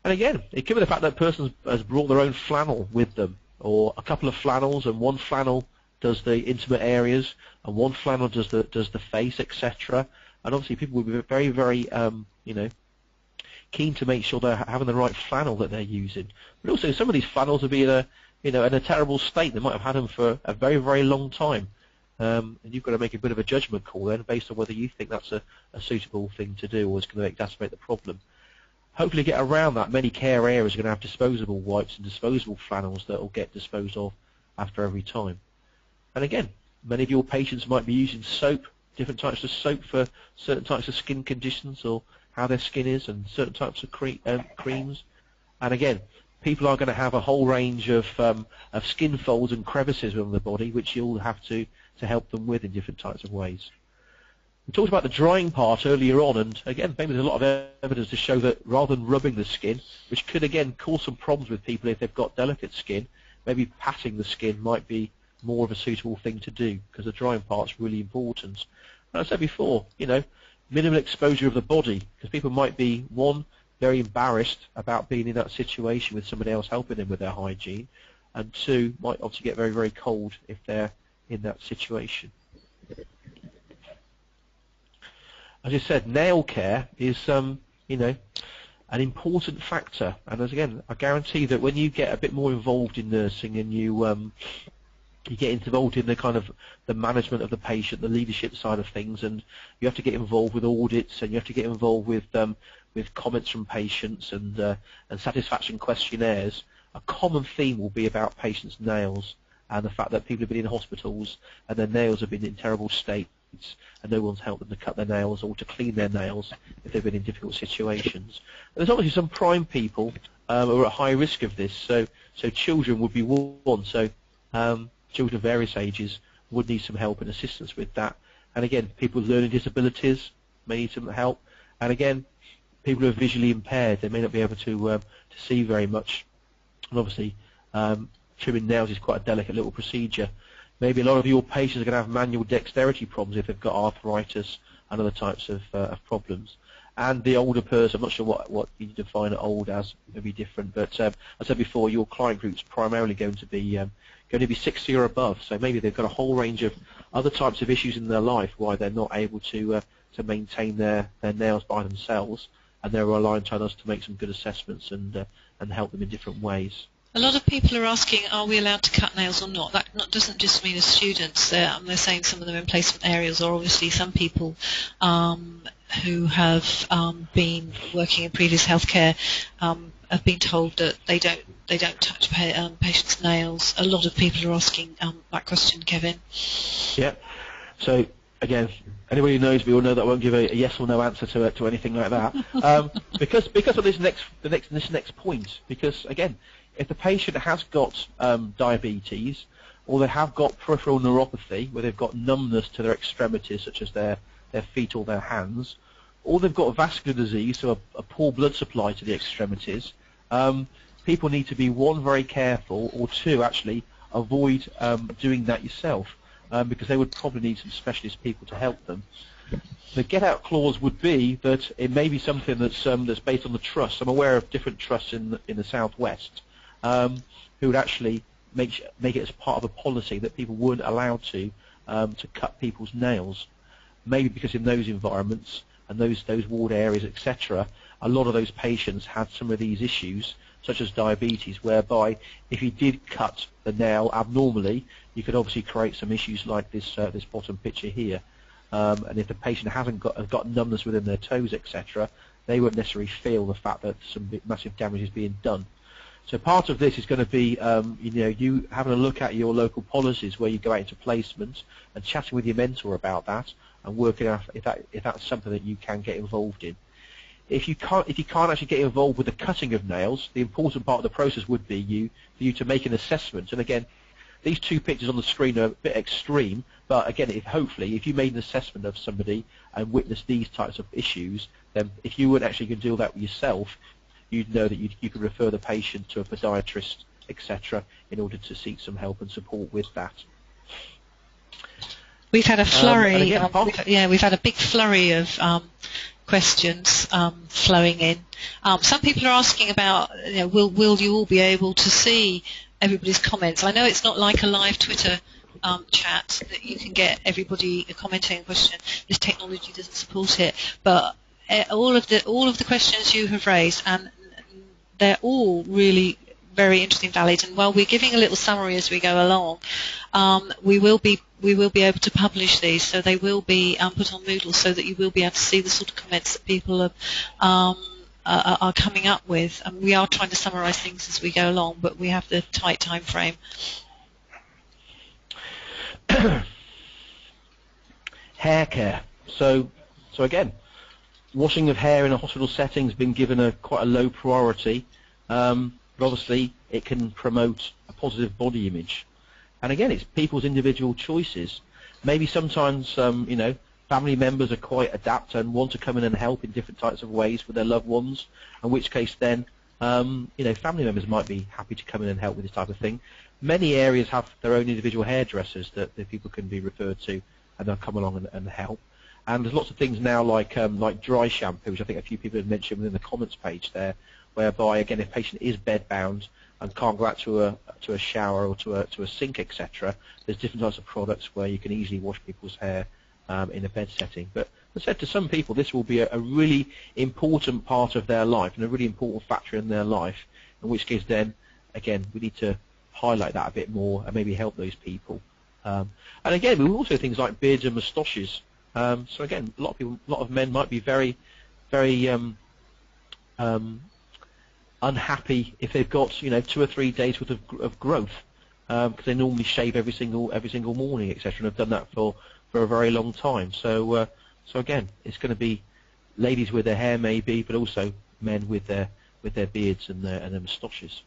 And again, it could be the fact that a person has brought their own flannel with them, or a couple of flannels, and one flannel does the intimate areas, and one flannel does the face, etc. And obviously, people will be very, very, keen to make sure they're having the right flannel that they're using. But also, some of these flannels will be in a terrible state. They might have had them for a very, very long time, and you've got to make a bit of a judgment call then, based on whether you think that's a suitable thing to do, or is going to exacerbate the problem. Hopefully, get around that. Many care areas are going to have disposable wipes and disposable flannels that will get disposed of after every time. And again, many of your patients might be using soap, different types of soap for certain types of skin conditions or how their skin is, and certain types of creams. And again, people are going to have a whole range of skin folds and crevices on the body, which you'll have to help them with in different types of ways. We talked about the drying part earlier on, and again, maybe there's a lot of evidence to show that rather than rubbing the skin, which could again cause some problems with people if they've got delicate skin, maybe patting the skin might be more of a suitable thing to do, because the drying part's really important. And I said before, minimal exposure of the body, because people might be, one, very embarrassed about being in that situation with somebody else helping them with their hygiene, and two, might obviously get very, very cold if they're in that situation. As I said, nail care is, an important factor. And as again, I guarantee that when you get a bit more involved in nursing and you you get involved in the kind of the management of the patient, the leadership side of things, and you have to get involved with audits, and you have to get involved with comments from patients and satisfaction questionnaires. A common theme will be about patients' nails and the fact that people have been in hospitals and their nails have been in terrible states and no one's helped them to cut their nails or to clean their nails if they've been in difficult situations. There's obviously some prime people who are at high risk of this, so children would be one. So children of various ages would need some help and assistance with that. And again, people with learning disabilities may need some help. And again, people who are visually impaired, they may not be able to see very much. And obviously, trimming nails is quite a delicate little procedure. Maybe a lot of your patients are going to have manual dexterity problems if they've got arthritis and other types of problems. And the older person, I'm not sure what you define old as, may be different, but as I said before, your client group's primarily going to be 60 or above, so maybe they've got a whole range of other types of issues in their life why they're not able to maintain their nails by themselves, and they're relying on us to make some good assessments and help them in different ways. A lot of people are asking, are we allowed to cut nails or not? That doesn't just mean as students. They're saying some of them in placement areas, or obviously some people who have been working in previous healthcare have been told that they don't touch patients' nails. A lot of people are asking that question, Kevin. Yeah. So again, anybody who knows me will know that I won't give a yes or no answer to anything like that. because of this next point. Because again, if the patient has got diabetes, or they have got peripheral neuropathy, where they've got numbness to their extremities, such as their feet or their hands, or they've got vascular disease, so a poor blood supply to the extremities, people need to be, one, very careful, or two, actually avoid doing that yourself, because they would probably need some specialist people to help them. The get-out clause would be that it may be something that's based on the trust. I'm aware of different trusts in the southwest who would actually make it as part of a policy that people weren't allowed to cut people's nails. Maybe because in those environments and those ward areas, etc., a lot of those patients had some of these issues, such as diabetes, whereby if you did cut the nail abnormally, you could obviously create some issues like this bottom picture here. And if the patient hasn't got numbness within their toes, etc., they won't necessarily feel the fact that some massive damage is being done. So part of this is going to be, you having a look at your local policies where you go out into placement and chatting with your mentor about that and working out if that's something that you can get involved in. If you can't actually get involved with the cutting of nails, the important part of the process would be for you to make an assessment. And again, these two pictures on the screen are a bit extreme, but again, hopefully, if you made an assessment of somebody and witnessed these types of issues, then if you weren't actually going to do that yourself, you'd know that you could refer the patient to a podiatrist, etc., in order to seek some help and support with that. We've had a flurry. We've had a big flurry of questions flowing in. Some people are asking about, will you all be able to see everybody's comments? I know it's not like a live Twitter chat that you can get everybody commenting a question. This technology doesn't support it, but all of the questions you have raised, and they're all really very interesting, valid. And while we're giving a little summary as we go along, we will be able to publish these, so they will be put on Moodle, so that you will be able to see the sort of comments that people are coming up with. And we are trying to summarise things as we go along, but we have the tight time frame. Hair care. So again, washing of hair in a hospital setting has been given quite a low priority, but obviously it can promote a positive body image. And again, it's people's individual choices. Maybe sometimes, family members are quite adept and want to come in and help in different types of ways with their loved ones, in which case then, family members might be happy to come in and help with this type of thing. Many areas have their own individual hairdressers that people can be referred to, and they'll come along and help. And there's lots of things now like dry shampoo, which I think a few people have mentioned within the comments page there, whereby again, if a patient is bedbound and can't go out to a shower or to a sink, etc., there's different types of products where you can easily wash people's hair in a bed setting. But as I said, to some people, this will be a really important part of their life and a really important factor in their life. In which case, then again, we need to highlight that a bit more and maybe help those people. And again, we also things like beards and moustaches. So again, a lot of men might be very, very unhappy if they've got 2 or 3 days worth of growth, because they normally shave every single morning, etc., and have done that for a very long time. So again, it's going to be ladies with their hair maybe, but also men with their beards and their moustaches.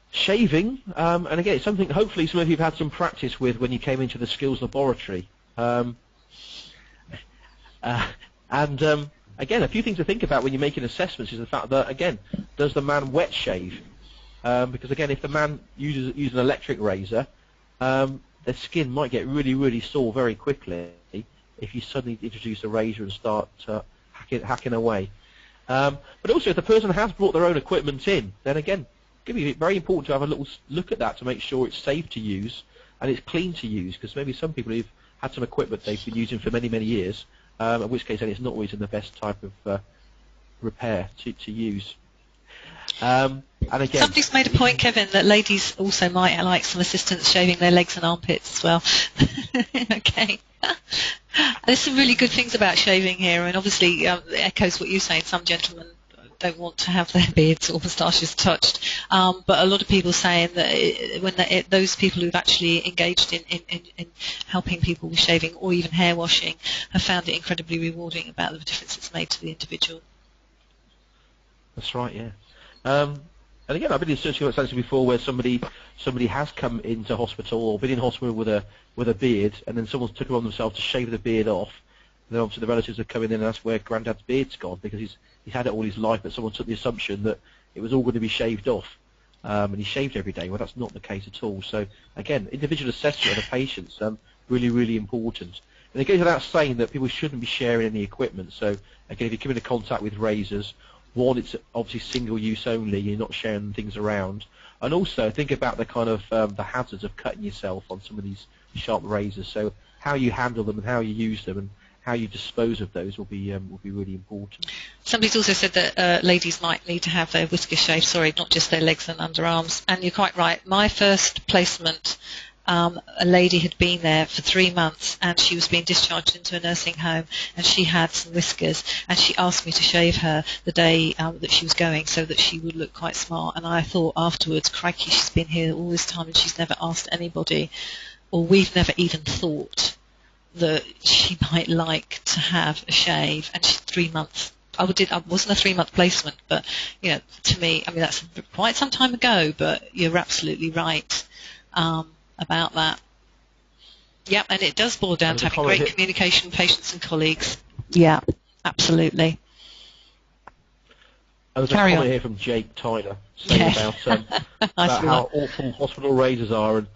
Shaving, and again, it's something hopefully some of you have had some practice with when you came into the skills laboratory. Again, a few things to think about when you're making assessments is the fact that, again, does the man wet shave? Because again, if the man uses an electric razor, their skin might get really, really sore very quickly if you suddenly introduce a razor and start hacking away. But also, if the person has brought their own equipment in, then again, it's going to be very important to have a little look at that to make sure it's safe to use and it's clean to use, because maybe some people who've had some equipment they've been using for many, many years, in which case then it's not always in the best type of repair to use. And again, somebody's made a point, Kevin, that ladies also might like some assistance shaving their legs and armpits as well. Okay. There's some really good things about shaving here, and obviously it echoes what you say. Some gentlemen don't want to have their beards or moustaches touched, but a lot of people saying that those people who've actually engaged in helping people with shaving or even hair washing have found it incredibly rewarding about the difference it's made to the individual. That's right, yeah. And again, I've been in circumstances before where somebody has come into hospital or been in hospital with a beard, and then someone's took it on themselves to shave the beard off. Then obviously the relatives have come in and asked where Grandad's beard's gone, because he's had it all his life, but someone took the assumption that it was all going to be shaved off, and he shaved every day. Well, that's not the case at all. So again, individual assessment of the patient's really, really important. And it goes without saying that people shouldn't be sharing any equipment. So again, if you come into contact with razors, one, it's obviously single use only. You're not sharing things around. And also think about the kind of the hazards of cutting yourself on some of these sharp razors. So how you handle them and how you use them and how you dispose of those will be really important. Somebody's also said that ladies might need to have their whiskers shaved, not just their legs and underarms. And you're quite right. My first placement, a lady had been there for 3 months and she was being discharged into a nursing home, and she had some whiskers, and she asked me to shave her the day that she was going so that she would look quite smart. And I thought afterwards, crikey, she's been here all this time and she's never asked anybody, or we've never even thought that she might like to have a shave. And she's 3 months. I wasn't a 3-month placement, but to me, I mean, that's quite some time ago, but you're absolutely right about that. Yeah, and it does boil down to having great communication with patients and colleagues. Yeah, absolutely. There's a comment here from Jake Tyler saying about how awful hospital razors are, and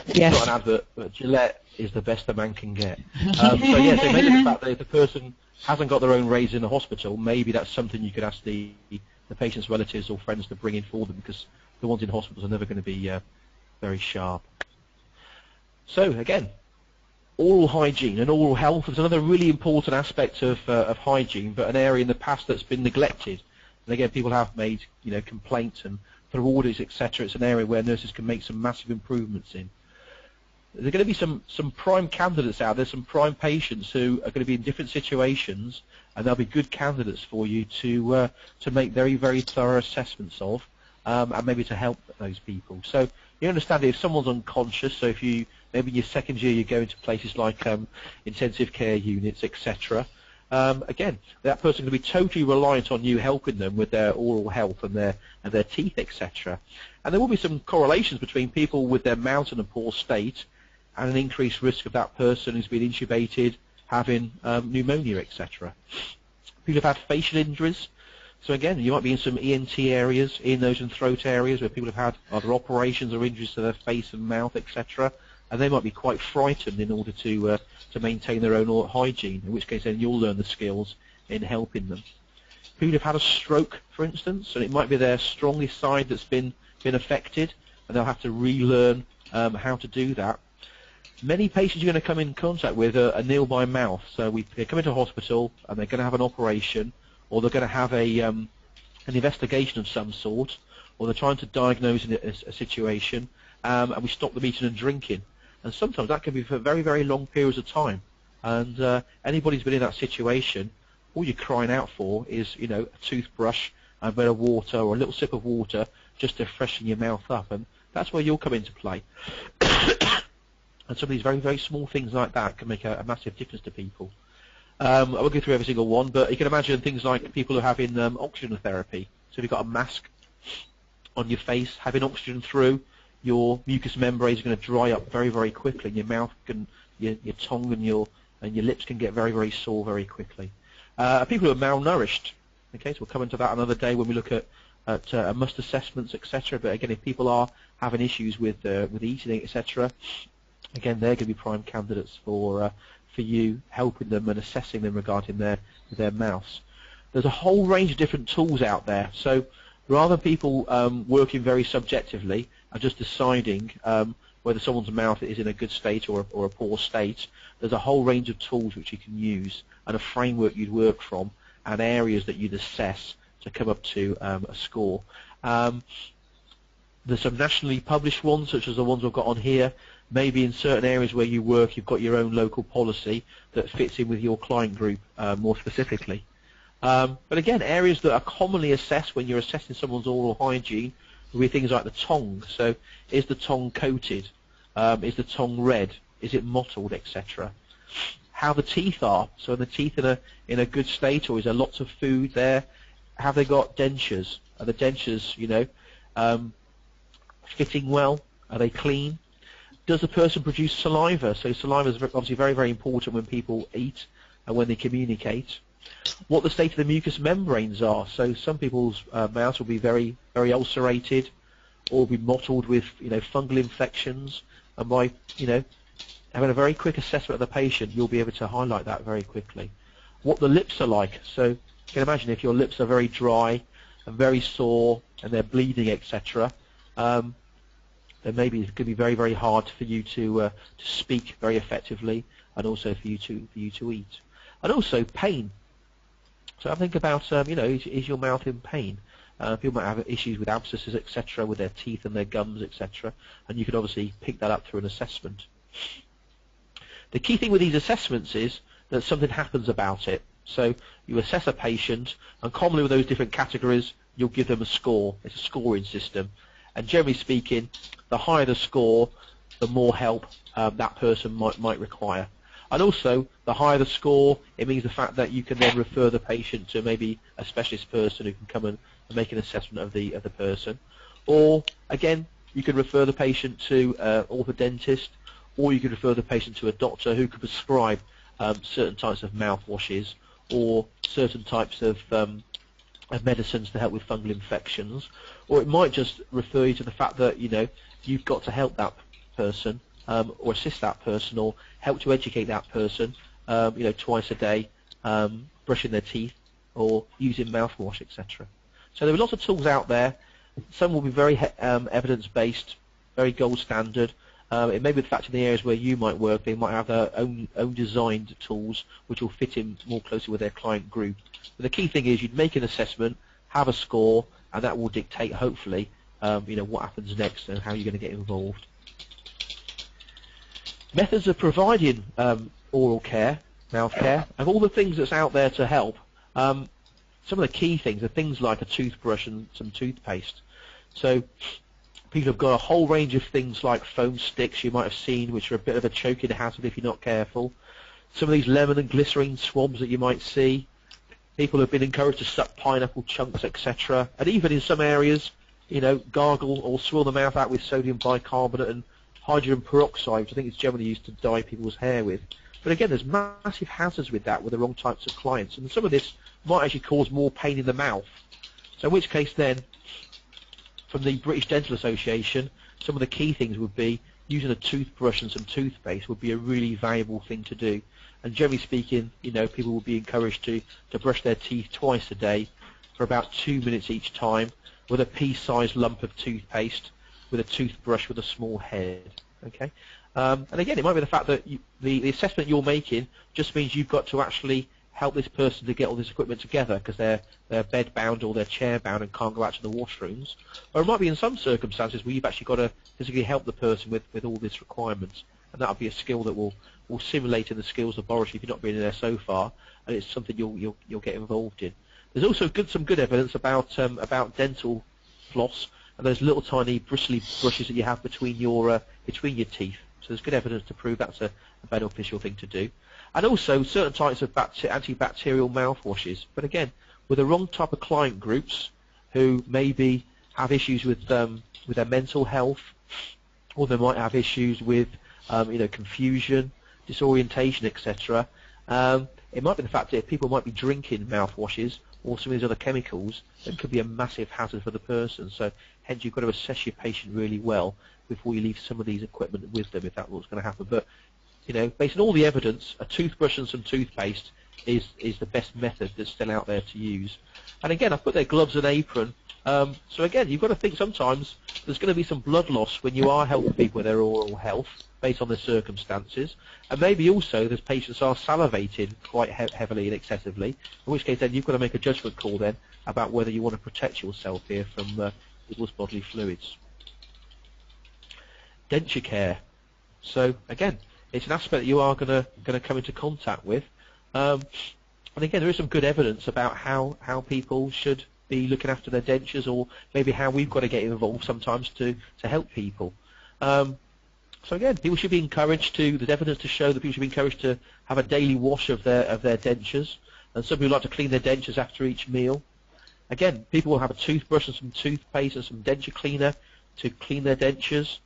he's got an advert that Gillette is the best a man can get. So yes, it may be the fact that if the person hasn't got their own razor in the hospital, maybe that's something you could ask the patient's relatives or friends to bring in for them, because the ones in hospitals are never going to be very sharp. So again, oral hygiene and oral health is another really important aspect of hygiene, but an area in the past that's been neglected. And again, people have made complaints, and through audits, etc. It's an area where nurses can make some massive improvements in. There are going to be some prime candidates out there, some prime patients who are going to be in different situations, and they'll be good candidates for you to make very, very thorough assessments of, and maybe to help those people. So you understand if someone's unconscious, so if you maybe in your second year you go into places like intensive care units, etc. Again, that person can be totally reliant on you helping them with their oral health and their teeth, etc. And there will be some correlations between people with their mouths in a poor state and an increased risk of that person who's been intubated having pneumonia, etc. People have had facial injuries. So again, you might be in some ENT areas, ear, nose and throat areas, where people have had either operations or injuries to their face and mouth, etc. And they might be quite frightened in order to maintain their own hygiene, in which case then you'll learn the skills in helping them. People have had a stroke, for instance, and it might be their strongest side that's been affected, and they'll have to relearn how to do that. Many patients you're going to come in contact with are nil by mouth. So they come into hospital and they're going to have an operation, or they're going to have an investigation of some sort, or they're trying to diagnose a situation, and we stop them eating and drinking. And sometimes that can be for very, very long periods of time. And anybody who's been in that situation, all you're crying out for is, a toothbrush, a bit of water, or a little sip of water, just to freshen your mouth up. And that's where you'll come into play. And some of these very, very small things like that can make a massive difference to people. I won't go through every single one, but you can imagine things like people who are having oxygen therapy. So if you've got a mask on your face, having oxygen through, your mucous membrane is going to dry up very, very quickly, and your mouth can, your tongue and your lips can get very, very sore very quickly. People who are malnourished. Okay, so we'll come into that another day when we look at must assessments, etc. But again, if people are having issues with eating, etc., again, they're going to be prime candidates for you helping them and assessing them regarding their mouths. There's a whole range of different tools out there. So rather than people working very subjectively and just deciding whether someone's mouth is in a good state or a poor state, there's a whole range of tools which you can use and a framework you'd work from and areas that you'd assess to come up to a score. There's some nationally published ones, such as the ones we've got on here. Maybe in certain areas where you work, you've got your own local policy that fits in with your client group more specifically. But again, areas that are commonly assessed when you're assessing someone's oral hygiene will be things like the tongue. So is the tongue coated? Is the tongue red? Is it mottled, etc.? How the teeth are. So are the teeth in a good state, or is there lots of food there? Have they got dentures? Are the dentures, fitting well? Are they clean? Does the person produce saliva? So saliva is obviously very, very important when people eat and when they communicate. What the state of the mucous membranes are. So some people's mouths will be very, very ulcerated, or be mottled with, fungal infections. And by, having a very quick assessment of the patient, you'll be able to highlight that very quickly. What the lips are like. So you can imagine if your lips are very dry and very sore and they're bleeding, etc., then maybe it's going to be very, very hard for you to speak very effectively, and also for you to eat. And also pain. So I think about, is your mouth in pain? People might have issues with abscesses, etc., with their teeth and their gums, etc., and you can obviously pick that up through an assessment. The key thing with these assessments is that something happens about it. So you assess a patient, and commonly with those different categories, you'll give them a score. It's a scoring system. And generally speaking, the higher the score, the more help that person might require. And also, the higher the score, it means the fact that you can then refer the patient to maybe a specialist person who can come and make an assessment of the person. Or, again, you could refer the patient to an orthodontist, or you could refer the patient to a doctor who could prescribe certain types of mouthwashes or certain types of medicines to help with fungal infections. Or it might just refer you to the fact that, you've got to help that person or assist that person or help to educate that person, twice a day, brushing their teeth or using mouthwash, etc. So there are lots of tools out there. Some will be very evidence-based, very gold standard. It may be the fact in the areas where you might work, they might have their own designed tools which will fit in more closely with their client group. But the key thing is you'd make an assessment, have a score, and that will dictate, hopefully, what happens next and how you're going to get involved. Methods of providing oral care, mouth care, and all the things that's out there to help. Some of the key things are things like a toothbrush and some toothpaste. So people have got a whole range of things like foam sticks you might have seen, which are a bit of a choking hazard if you're not careful. Some of these lemon and glycerine swabs that you might see. People have been encouraged to suck pineapple chunks, etc. And even in some areas, gargle or swirl the mouth out with sodium bicarbonate and hydrogen peroxide, which I think is generally used to dye people's hair with. But again, there's massive hazards with that with the wrong types of clients. And some of this might actually cause more pain in the mouth. So in which case then, from the British Dental Association, some of the key things would be using a toothbrush and some toothpaste would be a really valuable thing to do. And generally speaking, people will be encouraged to brush their teeth twice a day for about 2 minutes each time with a pea-sized lump of toothpaste with a toothbrush with a small head. Okay, and again, it might be the fact that the assessment you're making just means you've got to actually help this person to get all this equipment together because they're bed bound or they're chair bound and can't go out to the washrooms. Or it might be in some circumstances where you've actually got to physically help the person with all this requirements, and that'll be a skill that will simulate in the skills laboratory if you've not been in there so far, and it's something you'll get involved in. There's also some good evidence about dental floss and those little tiny bristly brushes that you have between your teeth. So there's good evidence to prove that's a beneficial thing to do. And also certain types of antibacterial mouthwashes. But again, with the wrong type of client groups who maybe have issues with their mental health, or they might have issues with confusion, disorientation, etc. It might be the fact that people might be drinking mouthwashes or some of these other chemicals that could be a massive hazard for the person. So hence you've got to assess your patient really well before you leave some of these equipment with them if that's what's going to happen. But based on all the evidence, a toothbrush and some toothpaste is the best method that's still out there to use. And again, I've put there gloves and apron. So again, you've got to think sometimes there's going to be some blood loss when you are helping people with their oral health based on their circumstances, and maybe also those patients are salivating quite heavily and excessively, in which case then you've got to make a judgment call then about whether you want to protect yourself here from people's bodily fluids. Denture care. So again, it's an aspect that you are going to come into contact with, and again there is some good evidence about how people should be looking after their dentures, or maybe how we've got to get involved sometimes to help people. So again, people should be encouraged to. There's evidence to show that people should be encouraged to have a daily wash of their dentures, and some people like to clean their dentures after each meal. Again, people will have a toothbrush and some toothpaste and some denture cleaner to clean their dentures.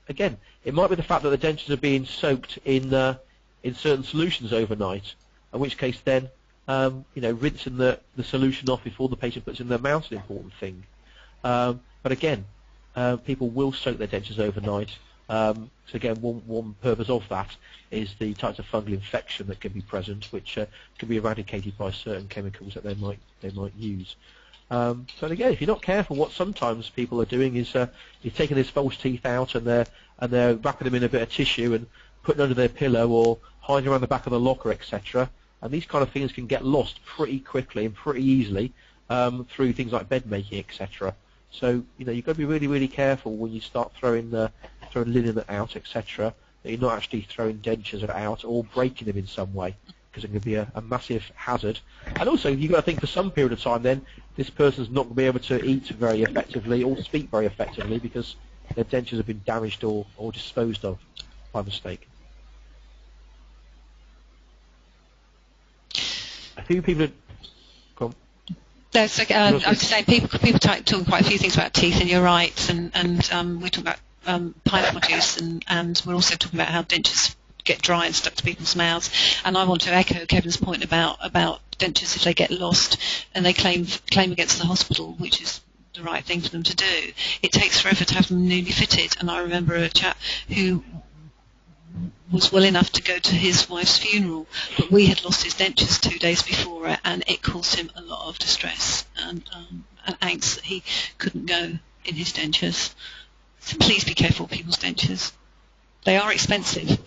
Again, it might be the fact that the dentures are being soaked in certain solutions overnight, in which case then rinsing the solution off before the patient puts it in their mouth is an important thing. But again, people will soak their dentures overnight. So again, one purpose of that is the types of fungal infection that can be present, which can be eradicated by certain chemicals that they might use. So again, if you're not careful, what sometimes people are doing is you're taking these false teeth out and they're wrapping them in a bit of tissue and putting under their pillow or hiding around the back of the locker, etc. And these kind of things can get lost pretty quickly and pretty easily through things like bed making, etc. So you've got to be really, really careful when you start throwing linen out, etc. That you're not actually throwing dentures out or breaking them in some way, because it can be a massive hazard. And also, you've got to think for some period of time then, this person's not going to be able to eat very effectively or speak very effectively because their dentures have been damaged or disposed of by mistake. A few people have... That's okay. I was saying people talk quite a few things about teeth, and you're right. And we talk about pineapple juice, and we're also talking about how dentures get dry and stuck to people's mouths. And I want to echo Kevin's point about dentures if they get lost and they claim against the hospital, which is the right thing for them to do. It takes forever to have them newly fitted. And I remember a chap who was well enough to go to his wife's funeral, but we had lost his dentures 2 days before it, and it caused him a lot of distress and angst that he couldn't go in his dentures. So please be careful with people's dentures. They are expensive.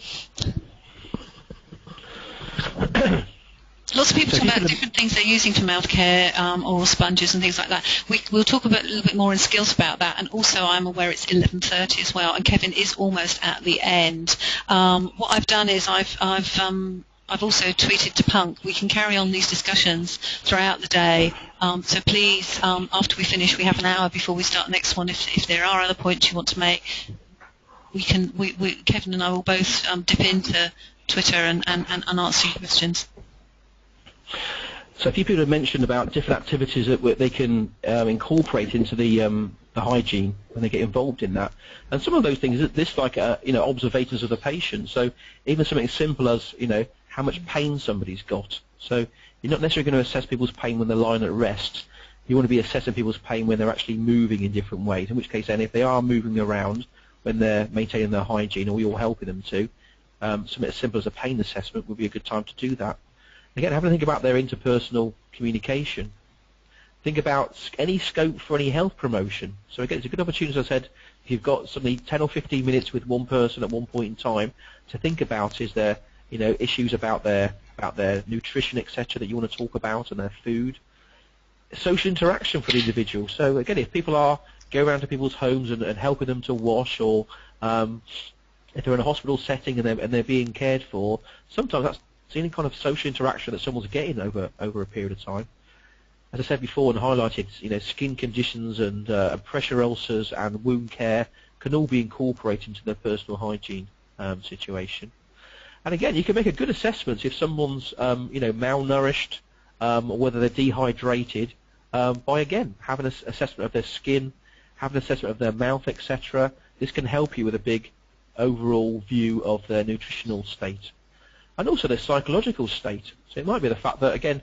Lots of people talk about different things they're using for mouth care, oral sponges and things like that. We'll talk a little bit more in skills about that, and also I'm aware it's 11:30 as well, and Kevin is almost at the end. What I've done is I've also tweeted to Punk. We can carry on these discussions throughout the day, so please, after we finish, we have an hour before we start the next one. If there are other points you want to make, Kevin and I will both dip into Twitter and answer your questions. So a few people have mentioned about different activities that they can incorporate into the hygiene when they get involved in that, and some of those things this like observations of the patient. So even something as simple as how much pain somebody's got. So you're not necessarily going to assess people's pain when they're lying at rest. You want to be assessing people's pain when they're actually moving in different ways. In which case, then, if they are moving around when they're maintaining their hygiene, or you're helping them to, something as simple as a pain assessment would be a good time to do that. Again, have a think about their interpersonal communication. Think about any scope for any health promotion. So again, it's a good opportunity, as I said, if you've got something 10 or 15 minutes with one person at one point in time to think about, is there issues about their nutrition, etc., that you want to talk about, and their food. Social interaction for the individual. So again, if people are going around to people's homes and helping them to wash, or if they're in a hospital setting and they're being cared for, sometimes that's any kind of social interaction that someone's getting over a period of time. As I said before and highlighted, skin conditions and pressure ulcers and wound care can all be incorporated into their personal hygiene situation. And again, you can make a good assessment if someone's malnourished, or whether they're dehydrated, by again having an assessment of their skin, having an assessment of their mouth, etc. This can help you with a big overall view of their nutritional state, and also their psychological state. So it might be the fact that, again,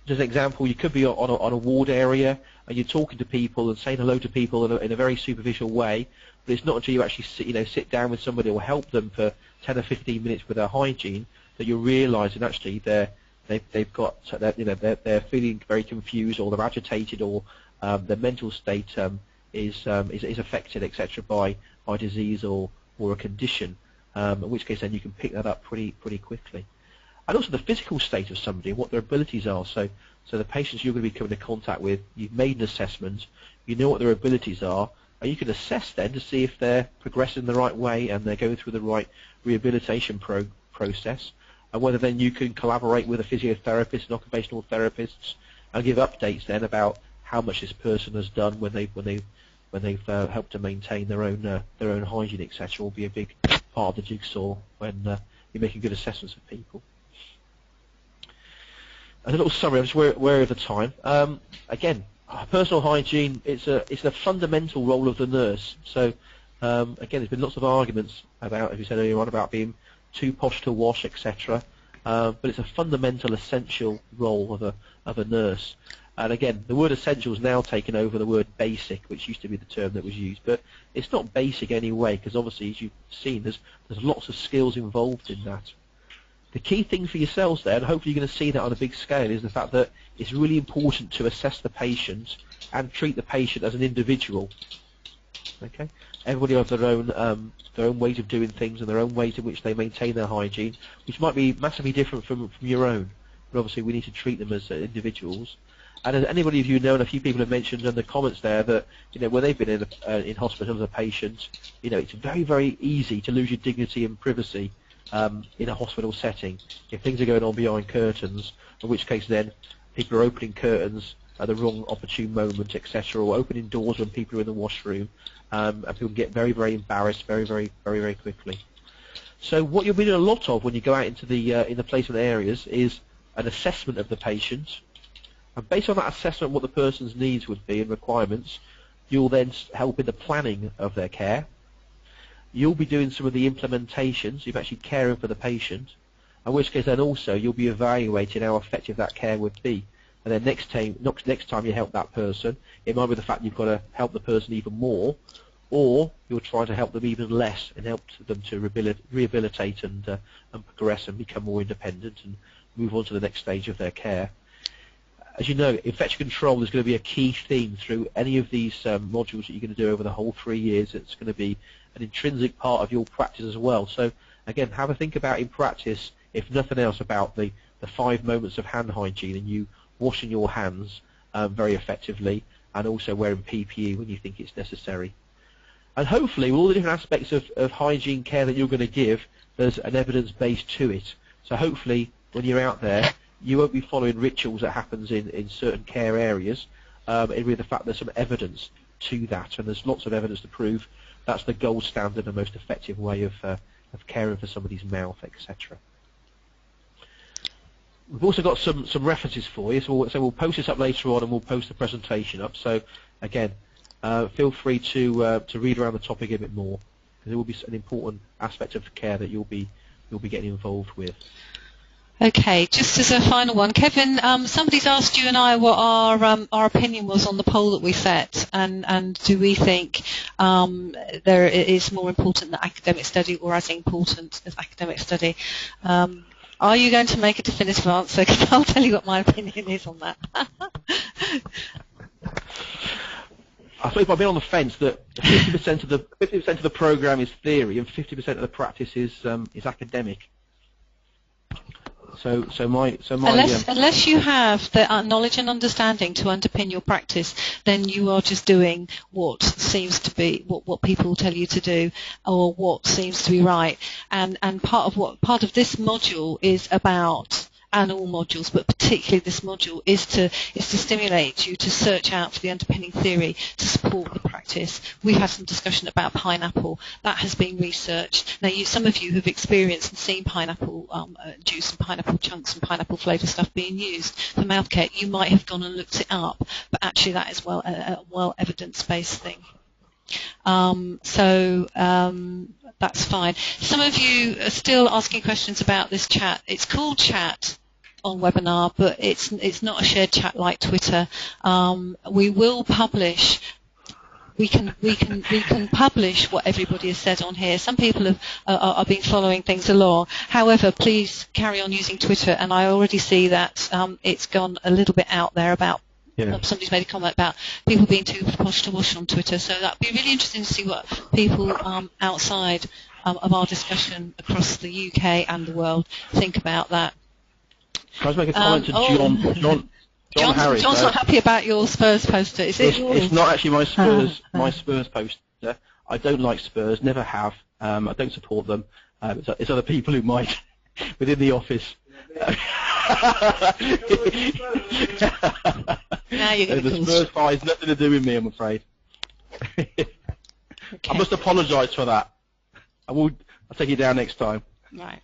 as an example, you could be on a ward area and you're talking to people and saying hello to people in a very superficial way, but it's not until you actually sit down with somebody or help them for 10 or 15 minutes with their hygiene that you're realising actually they're feeling very confused, or they're agitated, or their mental state is affected, etc., by disease or a condition. In which case, then you can pick that up pretty quickly. And also the physical state of somebody, what their abilities are. So the patients you're going to be coming into contact with, you've made an assessment, you know what their abilities are, and you can assess then to see if they're progressing the right way and they're going through the right rehabilitation process, and whether then you can collaborate with a physiotherapist and occupational therapists and give updates then about how much this person has done when they've helped to maintain their own hygiene, etc. Will be a big part of the jigsaw when you're making good assessments of people. As a little summary, I'm just wary of the time. Again, personal hygiene, it's a fundamental role of the nurse. So again, there's been lots of arguments about, as we said earlier on, about being too posh to wash, etc. But it's a fundamental, essential role of a nurse. And again, the word essential is now taken over the word basic, which used to be the term that was used. But it's not basic anyway, because obviously, as you've seen, there's lots of skills involved in that. The key thing for yourselves there, and hopefully you're going to see that on a big scale, is the fact that it's really important to assess the patient and treat the patient as an individual. Okay, everybody has their own ways of doing things and their own ways in which they maintain their hygiene, which might be massively different from your own. But obviously, we need to treat them as individuals. And as anybody of you know, and a few people have mentioned in the comments there, that when they've been in hospital as a patient, it's very, very easy to lose your dignity and privacy in a hospital setting if things are going on behind curtains, in which case then people are opening curtains at the wrong opportune moment, etc., or opening doors when people are in the washroom, and people can get very, very embarrassed very, very, very, very quickly. So what you'll be doing a lot of when you go out into the in the placement areas is an assessment of the patient, and based on that assessment, what the person's needs would be and requirements, you'll then help in the planning of their care. You'll be doing some of the implementations, you're actually caring for the patient, in which case then also you'll be evaluating how effective that care would be. And then next time you help that person, it might be the fact you've got to help the person even more, or you'll try to help them even less and help them to rehabilitate and progress and become more independent and move on to the next stage of their care. As you know, infection control is going to be a key theme through any of these modules that you're going to do over the whole 3 years. It's going to be an intrinsic part of your practice as well. So again, have a think about in practice, if nothing else, about the 5 moments of hand hygiene and you washing your hands very effectively, and also wearing PPE when you think it's necessary. And hopefully, with all the different aspects of hygiene care that you're going to give, there's an evidence base to it. So hopefully, when you're out there, you won't be following rituals that happens in certain care areas. It'll be the fact there's some evidence to that, and there's lots of evidence to prove that's the gold standard and most effective way of caring for somebody's mouth, etc. We've also got some references for you, so we'll post this up later on, and we'll post the presentation up. So again, feel free to read around the topic a bit more, because it will be an important aspect of the care that you'll be getting involved with. Okay, just as a final one, Kevin, somebody's asked you and I what our opinion was on the poll that we set, and do we think there is more important than academic study, or as important as academic study? Are you going to make a definitive answer? Because I'll tell you what my opinion is on that. I suppose I've been on the fence that 50% of the program is theory and 50% of the practice is academic. So my unless you have the knowledge and understanding to underpin your practice, then you are just doing what seems to be what people tell you to do, or what seems to be right. And part of this module is about, and all modules, but particularly this module, is to stimulate you to search out for the underpinning theory to support the practice. We've had some discussion about pineapple. That has been researched. Now, some of you have experienced and seen pineapple juice and pineapple chunks and pineapple flavour stuff being used for mouth care. You might have gone and looked it up, but actually that is a well evidence-based thing. That's fine. Some of you are still asking questions about this chat. It's called chat on webinar, but it's not a shared chat like Twitter. We will publish. We can publish what everybody has said on here. Some people are been following things along. However, please carry on using Twitter. And I already see that it's gone a little bit out there about. Yeah. Somebody's made a comment about people being too posh to wash on Twitter, so that'd be really interesting to see what people outside of our discussion across the UK and the world think about that. Can I just make a comment to John Harris? John's not happy about your Spurs poster. Is it yours? It's not actually my Spurs poster. I don't like Spurs, never have. I don't support them. It's other people who might within the office. Now you're going the Spurs fight has nothing to do with me, I'm afraid. Okay. I must apologise for that. I'll take you down next time. Right.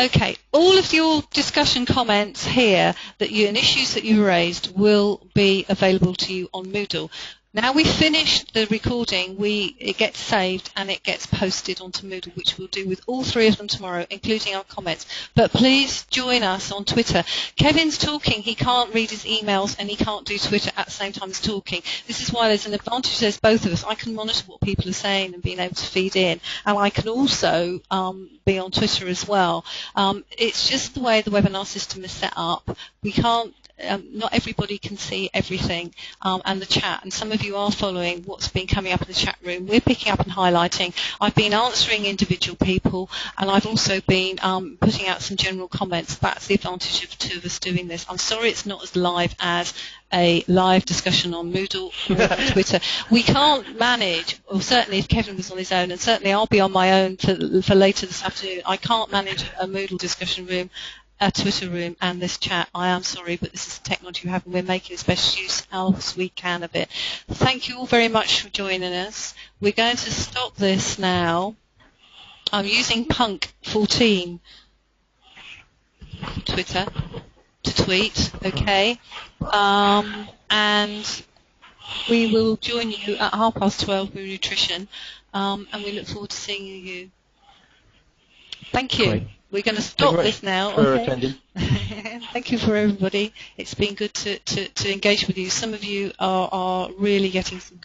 Okay. All of your discussion comments here and issues that you raised will be available to you on Moodle. Now we've finished the recording, it gets saved and it gets posted onto Moodle, which we'll do with all three of them tomorrow, including our comments. But please join us on Twitter. Kevin's talking, he can't read his emails and he can't do Twitter at the same time as talking. This is why there's an advantage, there's both of us. I can monitor what people are saying and being able to feed in, and I can also be on Twitter as well. It's just the way the webinar system is set up. We can't not everybody can see everything, and the chat, and some of you are following what's been coming up in the chat room. We're picking up and highlighting. I've been answering individual people, and I've also been putting out some general comments. That's the advantage of two of us doing this. I'm sorry it's not as live as a live discussion on Moodle or on Twitter. We can't manage, or certainly if Kevin was on his own, and certainly I'll be on my own for later this afternoon, I can't manage a Moodle discussion room, a Twitter room, and this chat. I am sorry, but this is the technology we have, and we're making as best use as we can of it. Thank you all very much for joining us. We're going to stop this now. I'm using Punk14 Twitter to tweet, okay? And we will join you at 12:30 with nutrition, and we look forward to seeing you. Thank you. Great. We're going to stop this now. For attending. Thank you for everybody. It's been good to engage with you. Some of you are really getting some